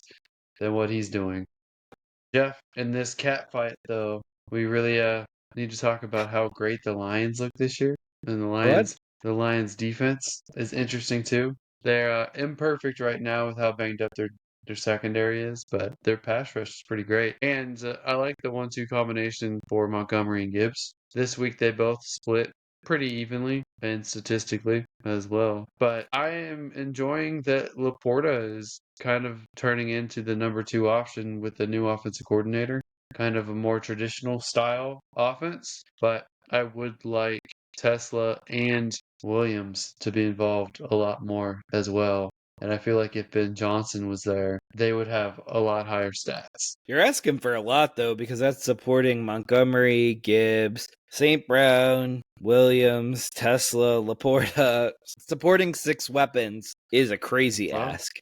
than what he's doing. Jeff, in this cat fight, though, we really need to talk about how great the Lions look this year. And the Lions defense is interesting too. They're imperfect right now with how banged up their secondary is, but their pass rush is pretty great. And I like the 1-2 combination for Montgomery and Gibbs. This week they both split pretty evenly and statistically as well. But I am enjoying that Laporta is kind of turning into the number 2 option with the new offensive coordinator. Kind of a more traditional style offense, but I would like Tesla and Williams to be involved a lot more as well. And I feel like if Ben Johnson was there, they would have a lot higher stats. You're asking for a lot, though, because that's supporting Montgomery, Gibbs, St. Brown, Williams, Tesla, Laporta. Supporting 6 weapons is a crazy ask.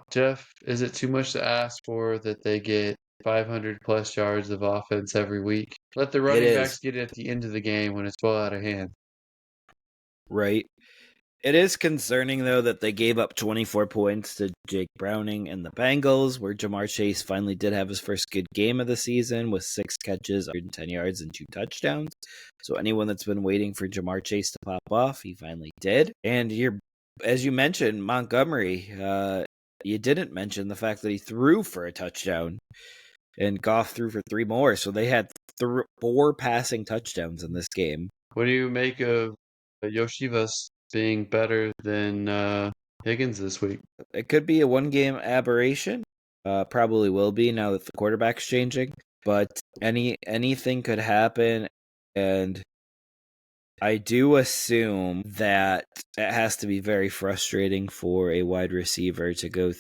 Jeff, is it too much to ask for that they get 500 plus yards of offense every week? Let the running backs get it at the end of the game when it's well out of hand. Right. It is concerning, though, that they gave up 24 points to Jake Browning and the Bengals, where Ja'Marr Chase finally did have his first good game of the season with 6 catches, 110 yards, and 2 touchdowns. So anyone that's been waiting for Ja'Marr Chase to pop off, he finally did. And as you mentioned, Montgomery, you didn't mention the fact that he threw for a touchdown, and Goff threw for 3 more. So they had 4 passing touchdowns in this game. What do you make of Yoshivas being better than Higgins this week. It could be a one-game aberration. Probably will be now that the quarterback's changing. But anything could happen, and I do assume that it has to be very frustrating for a wide receiver to go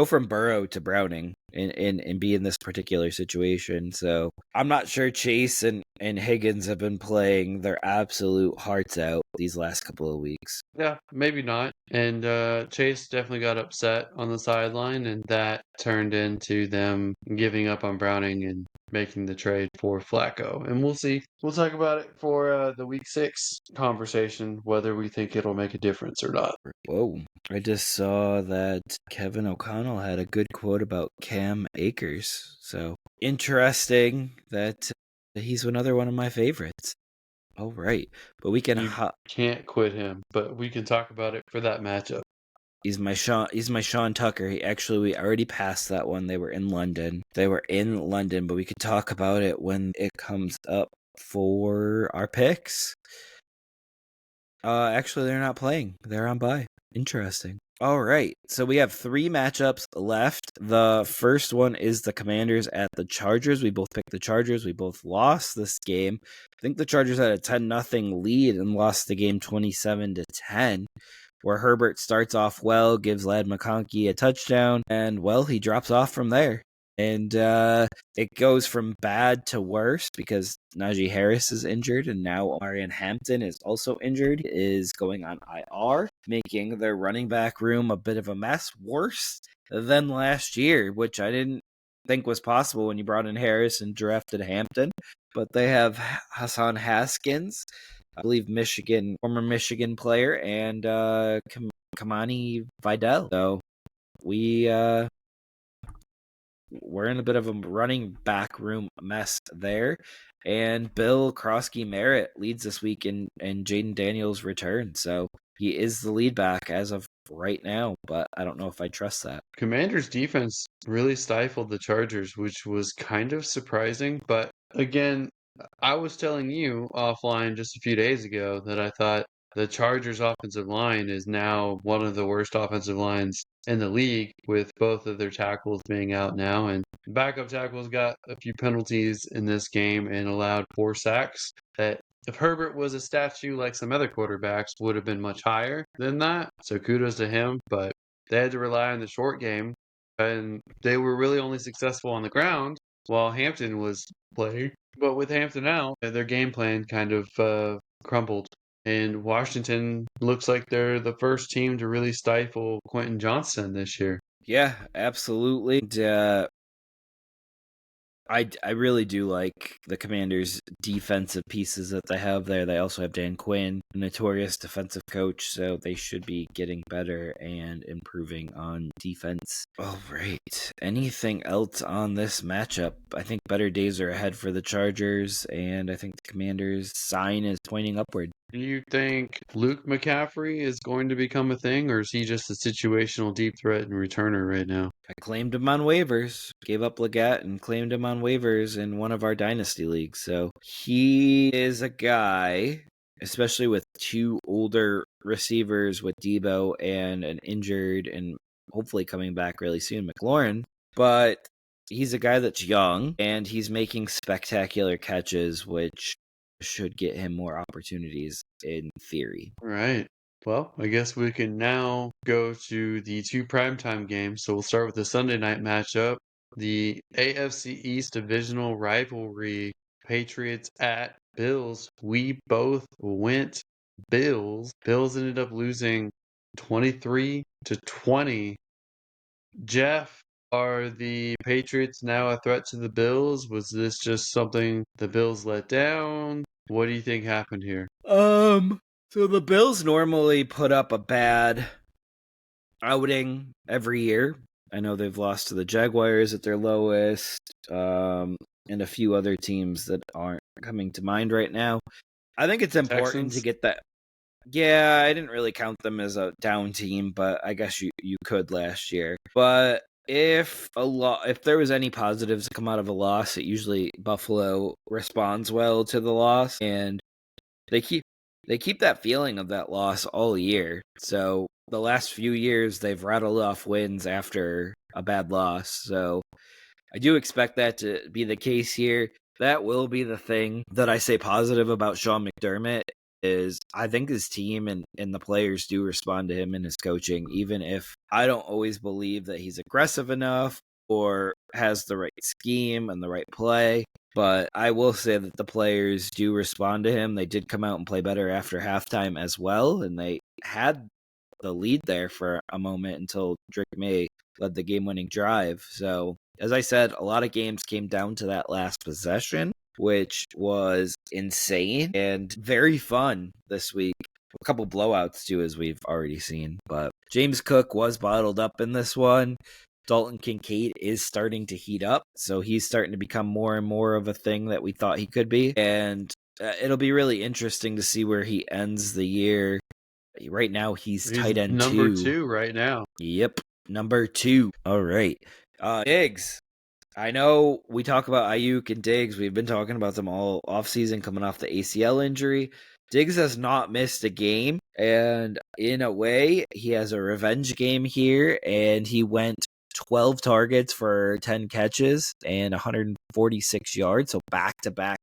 from Burrow to Browning and be in this particular situation. So I'm not sure Chase and Higgins have been playing their absolute hearts out these last couple of weeks. Yeah, maybe not. And Chase definitely got upset on the sideline, and that turned into them giving up on Browning and making the trade for Flacco. And we'll see. We'll talk about it for the week 6 conversation, whether we think it'll make a difference or not. Whoa. I just saw that Kevin O'Connell had a good quote about Cam Akers. So interesting that he's another one of my favorites. All right. But we can... You can't quit him, but we can talk about it for that matchup. He's my Sean Tucker. We already passed that one. They were in London, but we could talk about it when it comes up for our picks. Actually, they're not playing. They're on bye. Interesting. All right. So we have 3 matchups left. The first one is the Commanders at the Chargers. We both picked the Chargers. We both lost this game. I think the Chargers had a 10-0 lead and lost the game 27-10. Where Herbert starts off well, gives Ladd McConkey a touchdown, and, well, he drops off from there. And it goes from bad to worse because Najee Harris is injured, and now Marion Hampton is also injured, is going on IR, making their running back room a bit of a mess, worse than last year, which I didn't think was possible when you brought in Harris and drafted Hampton. But they have Hassan Haskins, I believe former Michigan player, and Kamani Vidal. So we're in a bit of a running back room mess there. And Bill Krosky-Merritt leads this week in Jaden Daniels' return. So he is the lead back as of right now, but I don't know if I trust that. Commanders' defense really stifled the Chargers, which was kind of surprising. But again, I was telling you offline just a few days ago that I thought the Chargers' offensive line is now one of the worst offensive lines in the league, with both of their tackles being out now. And backup tackles got a few penalties in this game and allowed 4 sacks. That if Herbert was a statue like some other quarterbacks, would have been much higher than that. So kudos to him. But they had to rely on the short game, and they were really only successful on the ground while Hampton was playing. But with Hampton out, their game plan kind of crumbled. And Washington looks like they're the first team to really stifle Quentin Johnston this year. Yeah, absolutely. I really do like the Commanders' defensive pieces that they have there. They also have Dan Quinn, a notorious defensive coach, so they should be getting better and improving on defense. All right. Anything else on this matchup? I think better days are ahead for the Chargers, and I think the Commanders' sign is pointing upward. Do you think Luke McCaffrey is going to become a thing, or is he just a situational deep threat and returner right now? I claimed him on waivers, gave up Leggett and claimed him on waivers in one of our dynasty leagues. So he is a guy, especially with 2 older receivers with Debo and an injured and hopefully coming back really soon, McLaurin. But he's a guy that's young and he's making spectacular catches, which should get him more opportunities in theory. Right. Well, I guess we can now go to the 2 primetime games. So we'll start with the Sunday night matchup. The AFC East divisional rivalry, Patriots at Bills. We both went Bills. Bills ended up losing 23-20. Jeff, are the Patriots now a threat to the Bills? Was this just something the Bills let down? What do you think happened here? So the Bills normally put up a bad outing every year. I know they've lost to the Jaguars at their lowest, and a few other teams that aren't coming to mind right now. I think it's important to get that. Yeah, I didn't really count them as a down team, but I guess you could last year. But if there was any positives to come out of a loss, it usually Buffalo responds well to the loss, and they keep that feeling of that loss all year. So the last few years they've rattled off wins after a bad loss. So I do expect that to be the case here. That will be the thing that I say positive about Sean McDermott is I think his team and the players do respond to him and his coaching, even if I don't always believe that he's aggressive enough or has the right scheme and the right play. But I will say that the players do respond to him. They did come out and play better after halftime as well, and they had the lead there for a moment until Drake May led the game-winning drive. So, as I said, a lot of games came down to that last possession, which was insane and very fun this week. A couple blowouts, too, as we've already seen. But James Cook was bottled up in this one. Dalton Kincaid is starting to heat up, so he's starting to become more and more of a thing that we thought he could be. And it'll be really interesting to see where he ends the year. Right now, he's tight end number 2 right now. Yep, number 2. All right. Diggs. I know we talk about Ayuk and Diggs. We've been talking about them all offseason coming off the ACL injury. Diggs has not missed a game, and in a way, he has a revenge game here, and he went 12 targets for 10 catches and 146 yards, so back-to-back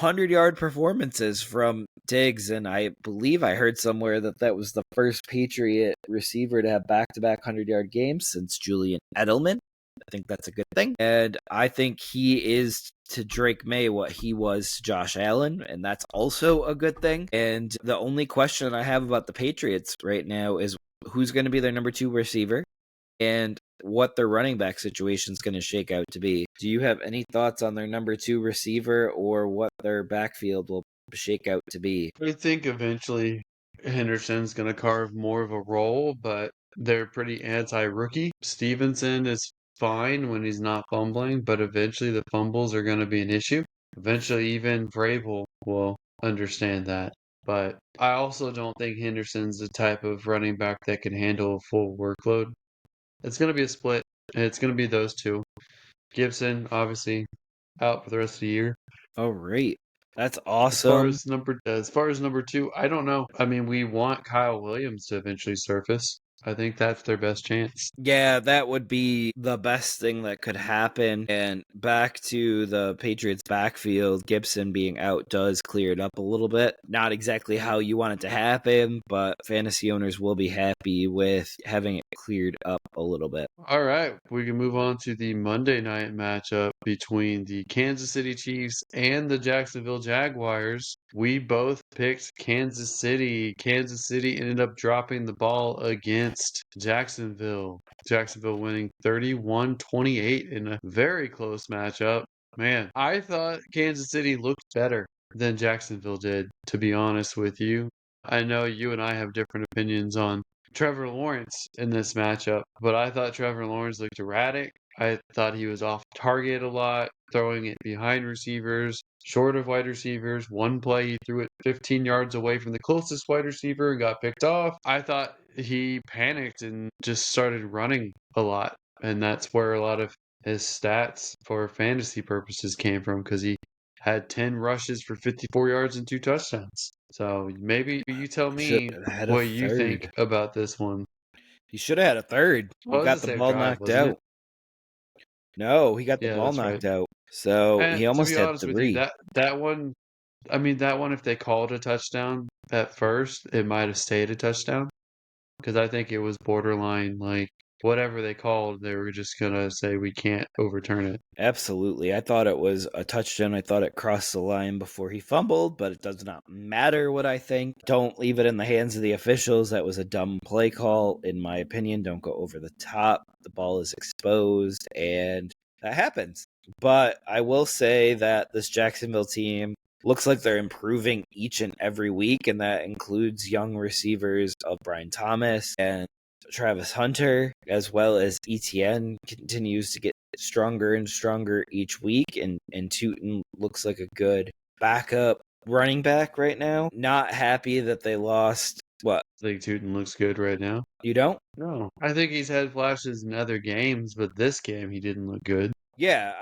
100-yard performances from Diggs, and I believe I heard somewhere that was the first Patriot receiver to have back-to-back 100-yard games since Julian Edelman. I think that's a good thing, and I think he is to Drake May what he was to Josh Allen, and that's also a good thing. And the only question I have about the Patriots right now is who's going to be their number 2 receiver and what their running back situation is going to shake out to be. Do you have any thoughts on their number 2 receiver or what their backfield will shake out to be? I think eventually Henderson's going to carve more of a role, but they're pretty anti-rookie. Stevenson is fine when he's not fumbling, but eventually the fumbles are going to be an issue. Eventually even Vrabel will understand that. But I also don't think Henderson's the type of running back that can handle a full workload. It's going to be a split, and it's going to be those two. Gibson, obviously, out for the rest of the year. All right. That's awesome. As far as number 2, I don't know. I mean, we want Kyle Williams to eventually surface. I think that's their best chance. Yeah, that would be the best thing that could happen. And back to the Patriots backfield, Gibson being out does clear it up a little bit. Not exactly how you want it to happen, but fantasy owners will be happy with having it cleared up a little bit. All right, we can move on to the Monday night matchup between the Kansas City Chiefs and the Jacksonville Jaguars. We both picked Kansas City. Kansas City ended up dropping the ball against Jacksonville. Jacksonville winning 31-28 in a very close matchup. Man, I thought Kansas City looked better than Jacksonville did, to be honest with you. I know you and I have different opinions on Trevor Lawrence in this matchup, but I thought Trevor Lawrence looked erratic. I thought he was off target a lot, throwing it behind receivers, short of wide receivers. One play, he threw it 15 yards away from the closest wide receiver and got picked off. I thought he panicked and just started running a lot, and that's where a lot of his stats for fantasy purposes came from, because he had 10 rushes for 54 yards and 2 touchdowns. So maybe you tell me what you think about this one. He should have had a third. He got the ball knocked out. No, he got the ball knocked out. So he almost had 3. That one, I mean, that one, if they called a touchdown at first, it might have stayed a touchdown. Because I think it was borderline, like, whatever they called, they were just going to say we can't overturn it. Absolutely. I thought it was a touchdown. I thought it crossed the line before he fumbled, but it does not matter what I think. Don't leave it in the hands of the officials. That was a dumb play call, in my opinion. Don't go over the top. The ball is exposed, and that happens. But I will say that this Jacksonville team looks like they're improving each and every week, and that includes young receivers of Brian Thomas and Travis Hunter, as well as ETN continues to get stronger and stronger each week, and Tootin looks like a good backup running back right now. Not happy that they lost. What? I think Tootin looks good right now. You don't? No. I think he's had flashes in other games, but this game he didn't look good. Yeah,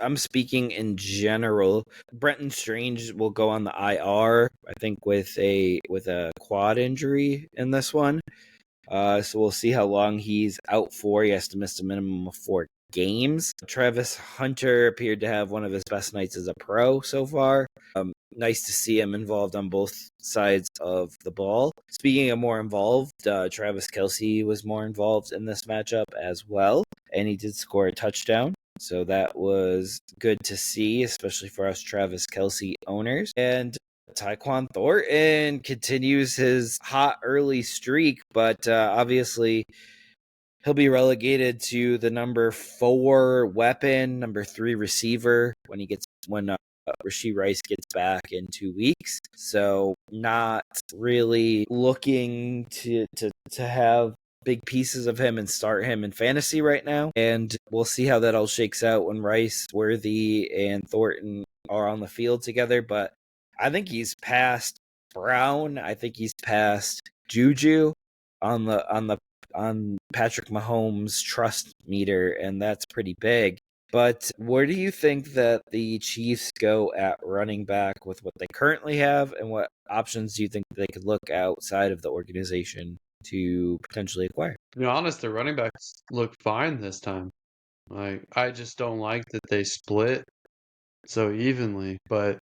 I'm speaking in general. Brenton Strange will go on the IR, I think, with a quad injury in this one. So we'll see how long he's out for. He has to miss a minimum of 4 games. Travis Hunter appeared to have one of his best nights as a pro so far. Nice to see him involved on both sides of the ball. Speaking of more involved, Travis Kelce was more involved in this matchup as well, and he did score a touchdown. So that was good to see, especially for us Travis Kelce owners. And Tyquan Thornton continues his hot early streak, but obviously he'll be relegated to the number 4 weapon, number 3 receiver when Rashee Rice gets back in 2 weeks. So not really looking to have big pieces of him and start him in fantasy right now. And we'll see how that all shakes out when Rice, Worthy, and Thornton are on the field together. But I think he's past Brown. I think he's past Juju on Patrick Mahomes' trust meter, and that's pretty big. But where do you think that the Chiefs go at running back with what they currently have, and what options do you think they could look outside of the organization to potentially acquire? To be honest, the running backs look fine this time. Like, I just don't like that they split so evenly, but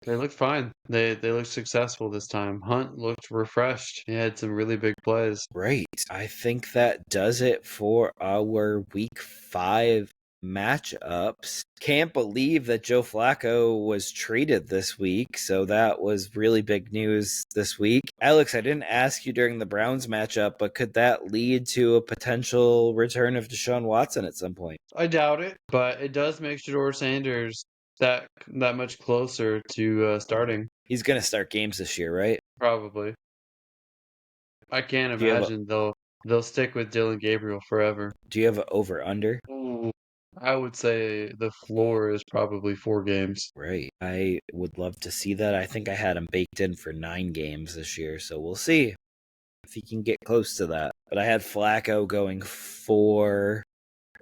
they look fine. They look successful this time. Hunt looked refreshed. He had some really big plays. Right. I think that does it for our week 5 matchups. Can't believe that Joe Flacco was traded this week, so that was really big news this week. Alex, I didn't ask you during the Browns matchup, but could that lead to a potential return of Deshaun Watson at some point? I doubt it, but it does make Shedeur Sanders that much closer to starting. He's going to start games this year, right? Probably. I can't Do you have imagine they'll stick with Dylan Gabriel forever. do you have an over/under? Ooh, I would say the floor is probably 4 games. Right. I would love to see that. I think I had him baked in for 9 games this year, so we'll see if he can get close to that. But I had Flacco going 4,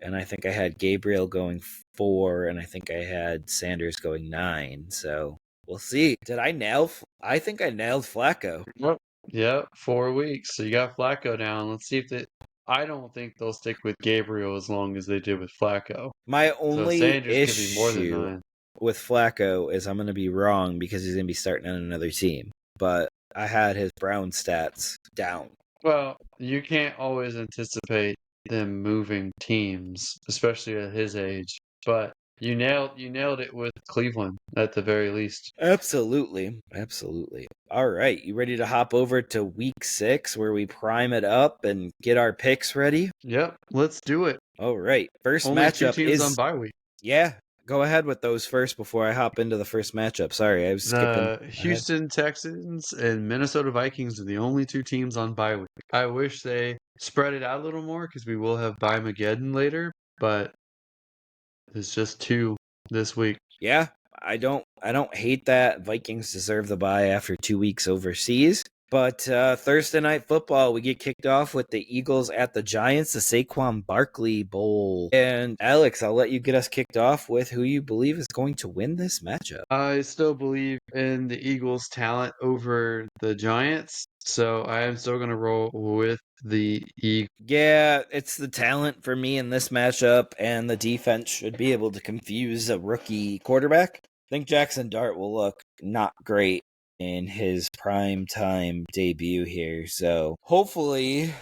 and I think I had Gabriel going 4, and I think I had Sanders going 9. So we'll see. Did I nail? I think I nailed Flacco. Yep. Yep, 4 weeks. So you got Flacco down. Let's see if they. I don't think they'll stick with Gabriel as long as they did with Flacco. My So only Sanders could be more than issue 9. with Flacco is I'm going to be wrong because he's going to be starting on another team. But I had his Brown stats down. Well, you can't always anticipate them moving teams, especially at his age. But you nailed it with Cleveland at the very least. Absolutely. Absolutely. All right. You ready to hop over to week 6 where we prime it up and get our picks ready? Yep, let's do it. All right. First Only 2 matchup teams on is. bye week. Yeah. Go ahead with those first before I hop into the first matchup. Sorry, I was skipping The ahead. Houston Texans and Minnesota Vikings are the only 2 teams on bye week. I wish they spread it out a little more because we will have Bye-Mageddon later, but it's just 2 this week. Yeah. I don't hate that. Vikings deserve the bye after 2 weeks overseas. But Thursday night football, we get kicked off with the Eagles at the Giants, the Saquon Barkley Bowl. And Alex, I'll let you get us kicked off with who you believe is going to win this matchup. I still believe in the Eagles' talent over the Giants, so I am still going to roll with the Eagles. Yeah, it's the talent for me in this matchup, and the defense should be able to confuse a rookie quarterback. I think Jackson Dart will look not great in his prime time debut here, so hopefully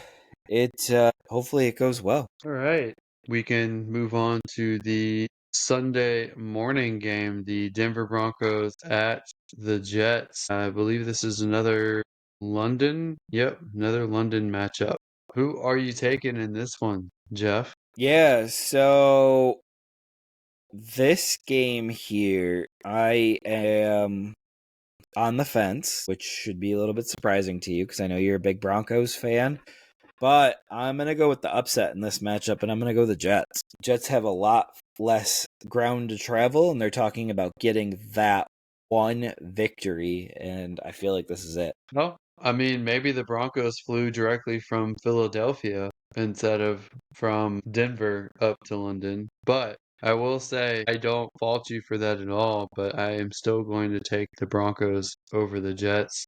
it goes well. All right. We can move on to the Sunday morning game, the Denver Broncos at the Jets. I believe this is another London. Yep, another London matchup. Who are you taking in this one, Jeff? Yeah, so this game here, I am on the fence, which should be a little bit surprising to you because I know you're a big Broncos fan. But I'm going to go with the upset in this matchup, and I'm going to go the Jets. Jets have a lot less ground to travel, and they're talking about getting that one victory, and I feel like this is it. Well, I mean, maybe the Broncos flew directly from Philadelphia instead of from Denver up to London. But I will say I don't fault you for that at all, but I am still going to take the Broncos over the Jets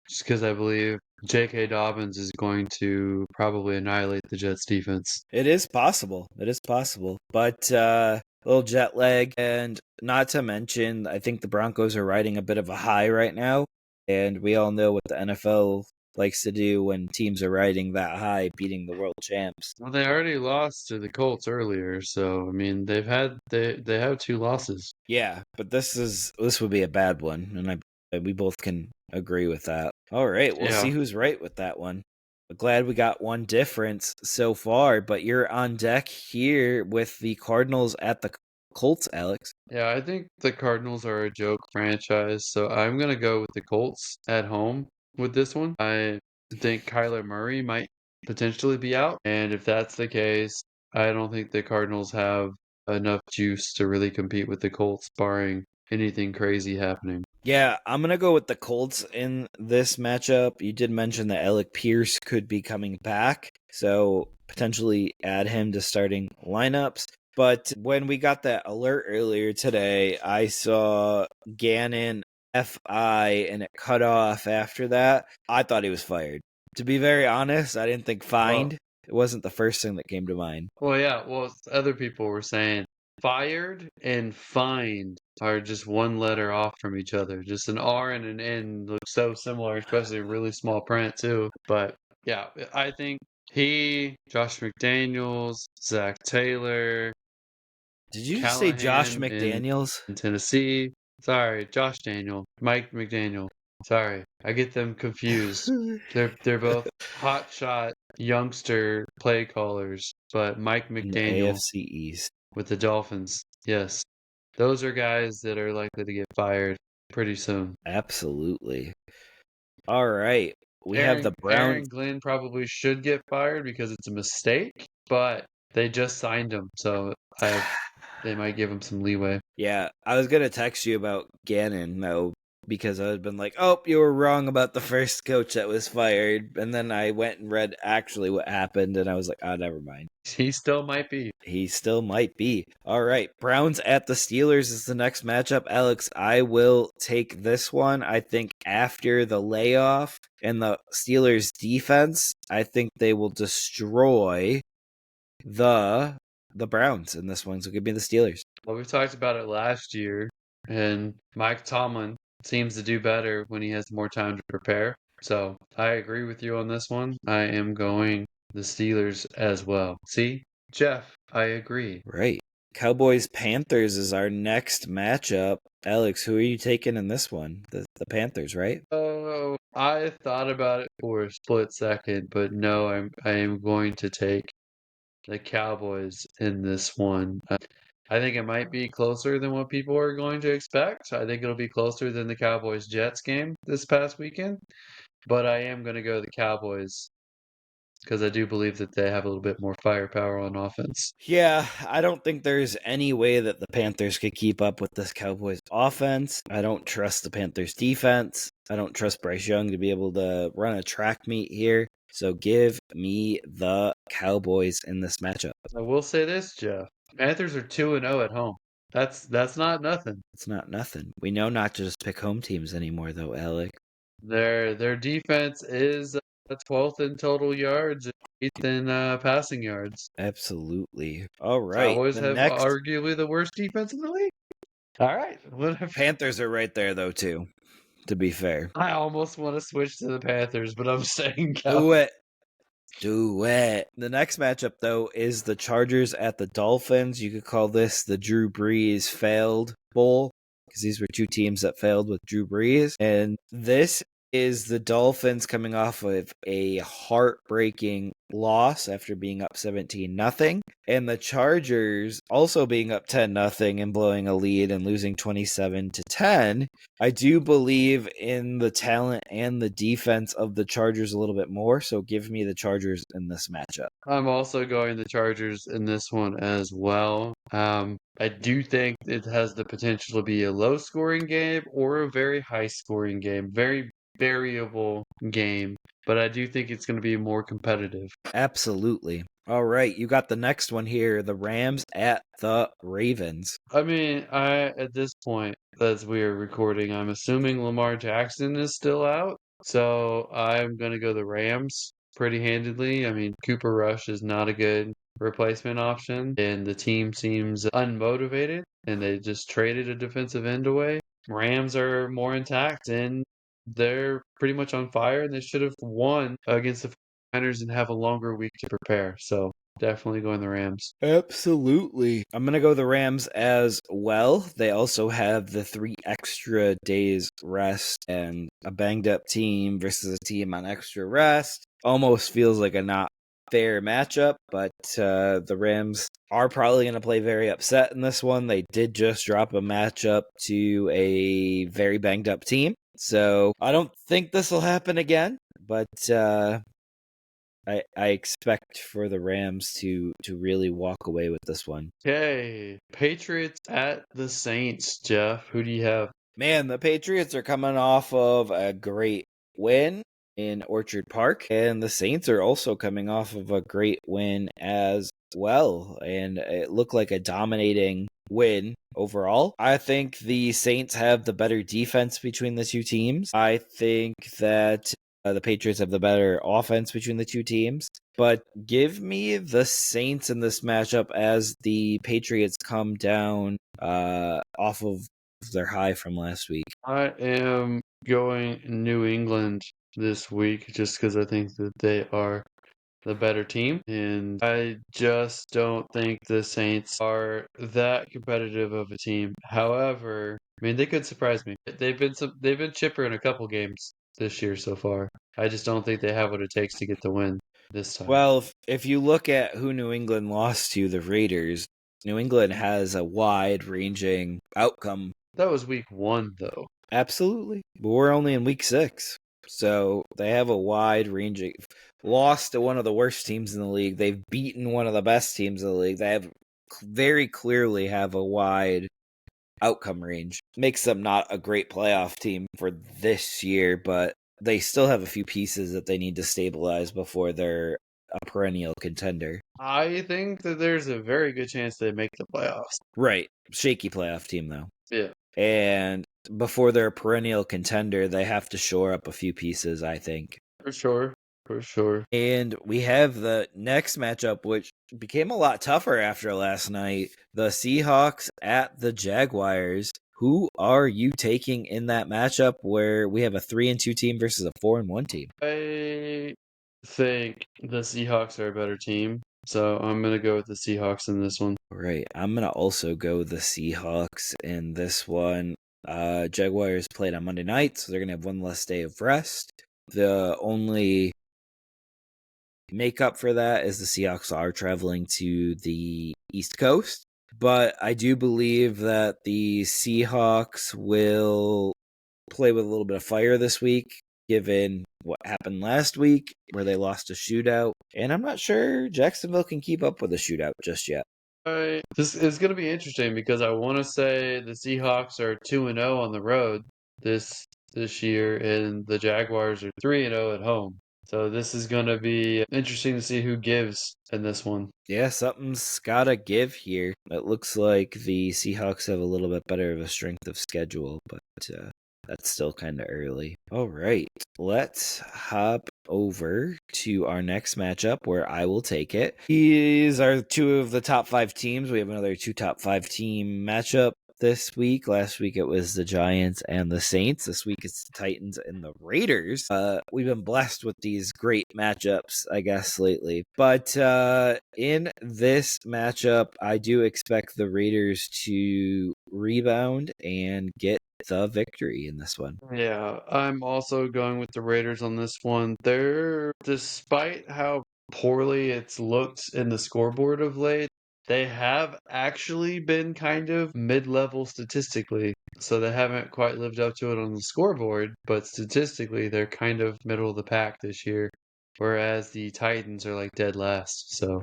just because I believe J.K. Dobbins is going to probably annihilate the Jets defense. It is possible. It is possible. But a little jet lag. And not to mention, I think the Broncos are riding a bit of a high right now. And we all know what the NFL likes to do when teams are riding that high, beating the world champs. Well, they already lost to the Colts earlier, so I mean they have 2 losses. Yeah, but this would be a bad one, and we both can agree with that. All right, we'll see Yeah. who's right with that one. But glad we got one difference so far, but you're on deck here with the Cardinals at the Colts, Alex. Yeah, I think the Cardinals are a joke franchise, so I'm gonna go with the Colts at home with this one. I think Kyler Murray might potentially be out, and if that's the case, I don't think the Cardinals have enough juice to really compete with the Colts, barring anything crazy happening. Yeah, I'm going to go with the Colts in this matchup. You did mention that Alec Pierce could be coming back, so potentially add him to starting lineups. But when we got that alert earlier today, I saw Gannon FI and it cut off after that. I thought he was fired. To be very honest, I didn't think fined. Well, It wasn't the first thing that came to mind. yeah, well, other people were saying fired and fined are just one letter off from each other. Just an R and an N look so similar, especially in really small print too. But yeah, I think Josh McDaniels, Zach Taylor, Did you just say Josh Callahan McDaniels? in Tennessee. Sorry, Josh Daniel, Mike McDaniel. Sorry, I get them confused. They're both hot shot youngster play callers, but Mike In the McDaniel AFC East. with the Dolphins, yes, those are guys that are likely to get fired pretty soon. Absolutely. All right. We have the Aaron Browns. Glenn probably should get fired because it's a mistake, but they just signed him, so they might give him some leeway. Yeah, I was gonna text you about Gannon though, because I had been like, "Oh, you were wrong about the first coach that was fired," and then I went and read actually what happened, and I was like, "Oh, never mind. He still might be. He still might be." All right, Browns at the Steelers is the next matchup. Alex, I will take this one. I think after the layoff and the Steelers defense, I think they will destroy the Browns in this one. So give me the Steelers. Well, we talked about it last year, and Mike Tomlin seems to do better when he has more time to prepare. So I agree with you on this one. I am going the Steelers as well. See, Jeff, I agree. Right. Cowboys Panthers is our next matchup. Alex, who are you taking in this one? The Panthers, right? Oh, I thought about it for a split second, but no, I am going to take the Cowboys in this one. I think it might be closer than what people are going to expect. I think it'll be closer than the Cowboys Jets game this past weekend, but I am going to go the Cowboys because I do believe that they have a little bit more firepower on offense. Yeah, I don't think there's any way that the Panthers could keep up with this Cowboys offense. I don't trust the Panthers defense. I don't trust Bryce Young to be able to run a track meet here. So give me the Cowboys in this matchup. I will say this, Jeff. Panthers are 2-0 at home. That's not nothing. It's not nothing. We know not to just pick home teams anymore, though, Alec. Their defense is 12th in total yards, 8th in passing yards. Absolutely. All right. Cowboys The have next arguably the worst defense in the league. All right, whatever. Panthers are right there, though, too, to be fair. I almost want to switch to the Panthers, but I'm saying Do Cowboys. it. Do it. The next matchup, though, is the Chargers at the Dolphins. You could call this the Drew Brees failed bowl because these were two teams that failed with Drew Brees. And this is the Dolphins coming off of a heartbreaking loss after being up 17-0, and the Chargers also being up 10-0 and blowing a lead and losing 27-10. I do believe in the talent and the defense of the Chargers a little bit more, so give me the Chargers in this matchup. I'm also going the Chargers in this one as well. I do think it has the potential to be a low scoring game or a very high scoring game, very variable game, but I do think it's going to be more competitive. Absolutely. All right, you got the next one here, the Rams at the Ravens. I mean, at this point, as we are recording, I'm assuming Lamar Jackson is still out. So I'm going to go the Rams pretty handedly. I mean, Cooper Rush is not a good replacement option, and the team seems unmotivated, and they just traded a defensive end away. Rams are more intact, and they're pretty much on fire, and they should have won against the 49ers and have a longer week to prepare. So definitely going the Rams. Absolutely. I'm going to go the Rams as well. They also have the 3 extra days rest, and a banged up team versus a team on extra rest almost feels like a not fair matchup, but the Rams are probably going to play very upset in this one. They did just drop a matchup to a very banged up team. So I don't think this will happen again, but I expect for the Rams to really walk away with this one. Okay, Patriots at the Saints. Jeff, who do you have? Man, the Patriots are coming off of a great win in Orchard Park, and the Saints are also coming off of a great win as well, and it looked like a dominating win overall. I think the Saints have the better defense between the two teams. I think that the Patriots have the better offense between the two teams. But give me the Saints in this matchup as the Patriots come down off of their high from last week. I am going New England this week just because I think that they are the better team, and I just don't think the Saints are that competitive of a team. However, I mean they could surprise me. They've been chipper in a couple games this year so far. I just don't think they have what it takes to get the win this time. Well, if you look at who New England lost to, the Raiders, New England has a wide-ranging outcome. That was week 1, though. Absolutely. But we're only in week 6. So they have a wide-ranging loss to one of the worst teams in the league. They've beaten one of the best teams in the league. They have very clearly have a wide outcome range. Makes them not a great playoff team for this year, but they still have a few pieces that they need to stabilize before they're a perennial contender. I think that there's a very good chance they make the playoffs. Right. Shaky playoff team, though. Yeah. And before they're a perennial contender, they have to shore up a few pieces, I think. For sure. For sure. And we have the next matchup, which became a lot tougher after last night. The Seahawks at the Jaguars. Who are you taking in that matchup where we have a 3-2 team versus a 4-1 team? I think the Seahawks are a better team, so I'm going to go with the Seahawks in this one. Right. I'm going to also go the Seahawks in this one. Jaguars played on Monday night, so they're going to have one less day of rest. The only makeup for that is the Seahawks are traveling to the East Coast. But I do believe that the Seahawks will play with a little bit of fire this week, given what happened last week, where they lost a shootout. And I'm not sure Jacksonville can keep up with a shootout just yet. This is going to be interesting because I want to say the Seahawks are 2-0 on the road this year, and the Jaguars are 3-0 at home. So this is going to be interesting to see who gives in this one. Yeah, something's gotta give here. It looks like the Seahawks have a little bit better of a strength of schedule, but that's still kind of early. All right, let's hop over to our next matchup where I will take it. These are 2 of the top 5 teams. We have another 2 top 5 team matchup this week. Last week it was the Giants and the Saints. This week it's the Titans and the Raiders. We've been blessed with these great matchups, I guess, lately. But in this matchup, I do expect the Raiders to rebound and get the victory in this one. Yeah, I'm also going with the Raiders on this one. Despite how poorly it's looked in the scoreboard of late, they have actually been kind of mid-level statistically. So they haven't quite lived up to it on the scoreboard, but statistically, they're kind of middle of the pack this year. Whereas the Titans are like dead last. So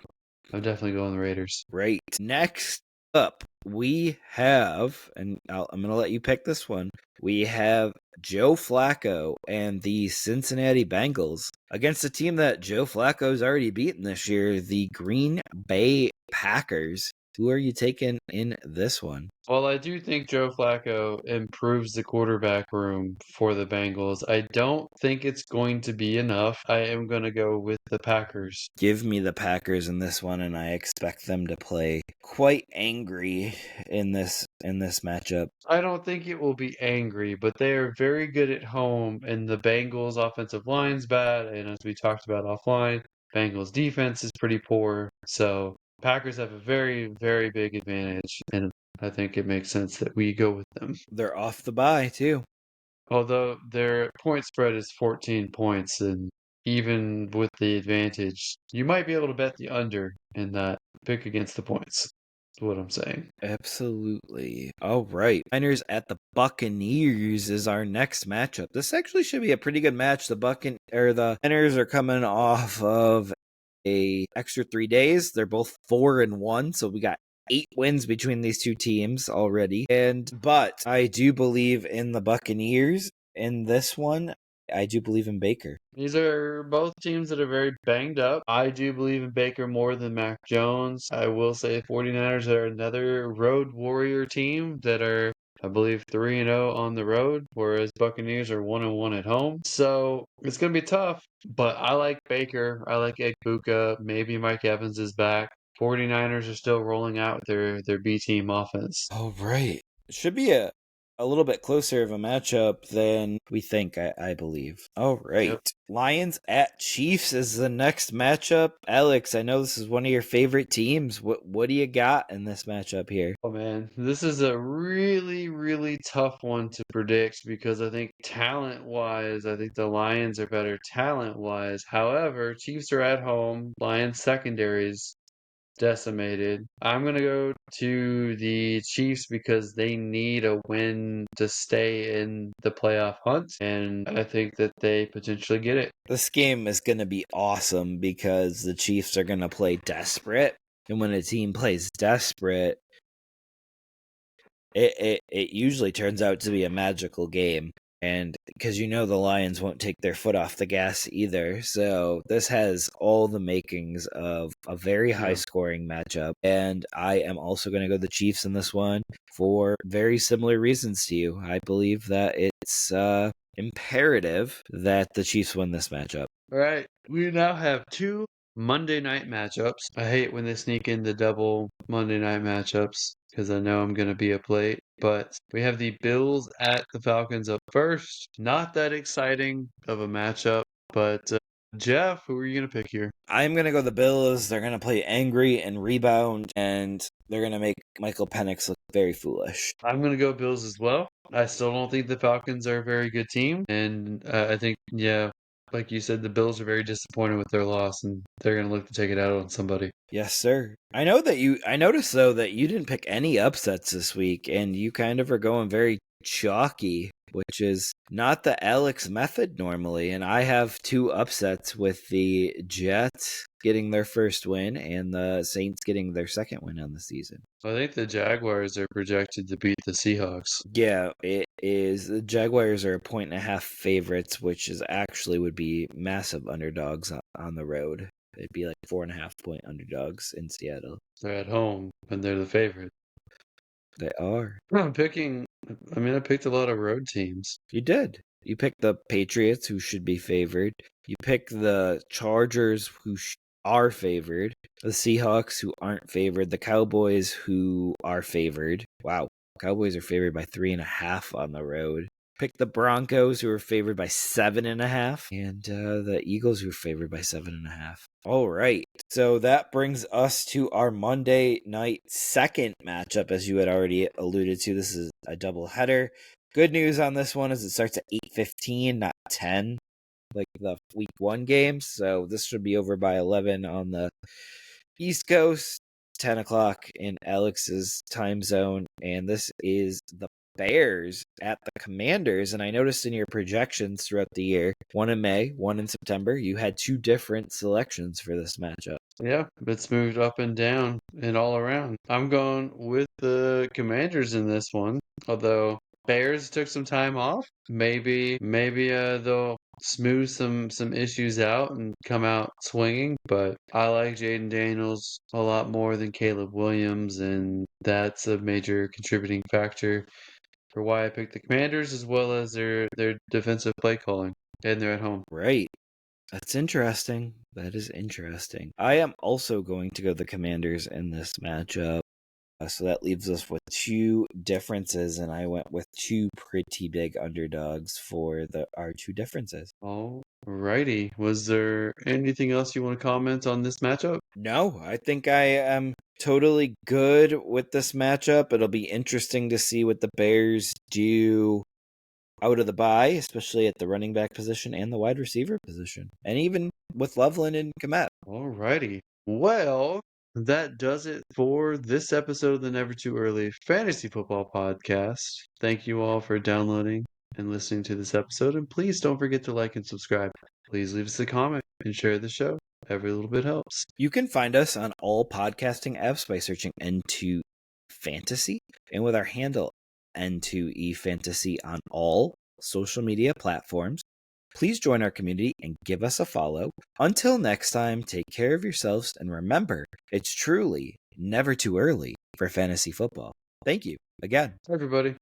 I'm definitely going the Raiders. Right. Next up, we have, and I'm going to let you pick this one. We have Joe Flacco and the Cincinnati Bengals against a team that Joe Flacco's already beaten this year, the Green Bay Packers. Who are you taking in this one? Well, I do think Joe Flacco improves the quarterback room for the Bengals. I don't think it's going to be enough. I am going to go with the Packers. Give me the Packers in this one, and I expect them to play quite angry in this matchup. I don't think it will be angry, but they are very good at home, and the Bengals' offensive line's bad, and as we talked about offline, Bengals' defense is pretty poor. So Packers have a very, very big advantage, and I think it makes sense that we go with them. They're off the bye, too. Although their point spread is 14 points, and even with the advantage, you might be able to bet the under in that pick against the points. That's what I'm saying. Absolutely. All right. Niners at the Buccaneers is our next matchup. This actually should be a pretty good match. The Niners are coming off of a extra 3 days. They're both 4-1, so we got 8 wins between these two teams already. But I do believe in the Buccaneers in this one. I do believe in Baker. These are both teams that are very banged up. I do believe in Baker more than Mac Jones. I will say 49ers are another road warrior team that are, I believe, 3-0 on the road, whereas Buccaneers are 1-1 at home. So it's going to be tough, but I like Baker. I like Egbuka. Maybe Mike Evans is back. 49ers are still rolling out their B team offense. All right. It should be a little bit closer of a matchup than we think, I believe. All right. Yep. Lions at Chiefs is the next matchup. Alex, I know this is one of your favorite teams. What do you got in this matchup here? Oh man, this is a really, really tough one to predict because I think talent-wise, I think the Lions are better talent-wise. However, Chiefs are at home. Lions secondary's decimated. I'm gonna go to the Chiefs because they need a win to stay in the playoff hunt, and I think that they potentially get it. This game is going to be awesome because the Chiefs are going to play desperate. And when a team plays desperate, it usually turns out to be a magical game. And because the Lions won't take their foot off the gas either. So this has all the makings of a very high scoring matchup. And I am also going to go the Chiefs in this one for very similar reasons to you. I believe that it's imperative that the Chiefs win this matchup. All right, we now have two Monday night matchups. I hate when they sneak in the double Monday night matchups because I know I'm going to be up late. But we have the Bills at the Falcons up first. Not that exciting of a matchup, but Jeff, who are you going to pick here? I'm going to go the Bills. They're going to play angry and rebound, and they're going to make Michael Penix look very foolish. I'm going to go Bills as well. I still don't think the Falcons are a very good team. And I think, like you said, the Bills are very disappointed with their loss, and they're going to look to take it out on somebody. Yes, sir. I noticed, though, that you didn't pick any upsets this week, and you kind of are going very chalky, which is not the Alex method normally. And I have 2 upsets with the Jets getting their first win and the Saints getting their second win on the season. I think the Jaguars are projected to beat the Seahawks. Yeah, it is. The Jaguars are 1.5 favorites, which is actually would be massive underdogs on the road. It'd be like 4.5 point underdogs in Seattle. They're at home, and they're the favorite. They are. I picked a lot of road teams. You did. You picked the Patriots, who should be favored. You picked the Chargers, who are favored. The Seahawks, who aren't favored. The Cowboys, who are favored. Wow. Cowboys are favored by 3.5 on the road. Picked the Broncos, who are favored by 7.5, and the Eagles, who are favored by 7.5. All right, so that brings us to our Monday night second matchup, as you had already alluded to. This is a doubleheader. Good news on this one is it starts at 8:15, not 10, like the week 1 games. So this should be over by 11 on the East Coast, 10 o'clock in Alex's time zone, and this is the Bears at the Commanders. And I noticed in your projections throughout the year, one in May, one in September, you had 2 different selections for this matchup. Yeah, it's moved up and down and all around. I'm going with the Commanders in this one, although Bears took some time off. Maybe they'll smooth some issues out and come out swinging. But I like Jaden Daniels a lot more than Caleb Williams, and that's a major contributing factor for why I picked the Commanders, as well as their defensive play calling, and they're at home. Right. That's interesting. That is interesting. I am also going to go the Commanders in this matchup. So that leaves us with two differences, and I went with two pretty big underdogs for our two differences. Alrighty. Was there anything else you want to comment on this matchup? No, I think I am totally good with this matchup. It'll be interesting to see what the Bears do out of the bye, especially at the running back position and the wide receiver position, and even with Loveland and Komet. Alrighty. Well, that does it for this episode of the Never Too Early Fantasy Football Podcast. Thank you all for downloading and listening to this episode, and please don't forget to like and subscribe. Please leave us a comment and share the show. Every little bit helps. You can find us on all podcasting apps by searching N2 Fantasy, and with our handle N2E Fantasy on all social media platforms. Please join our community and give us a follow. Until next time, take care of yourselves, and remember, it's truly never too early for fantasy football. Thank you again. Everybody.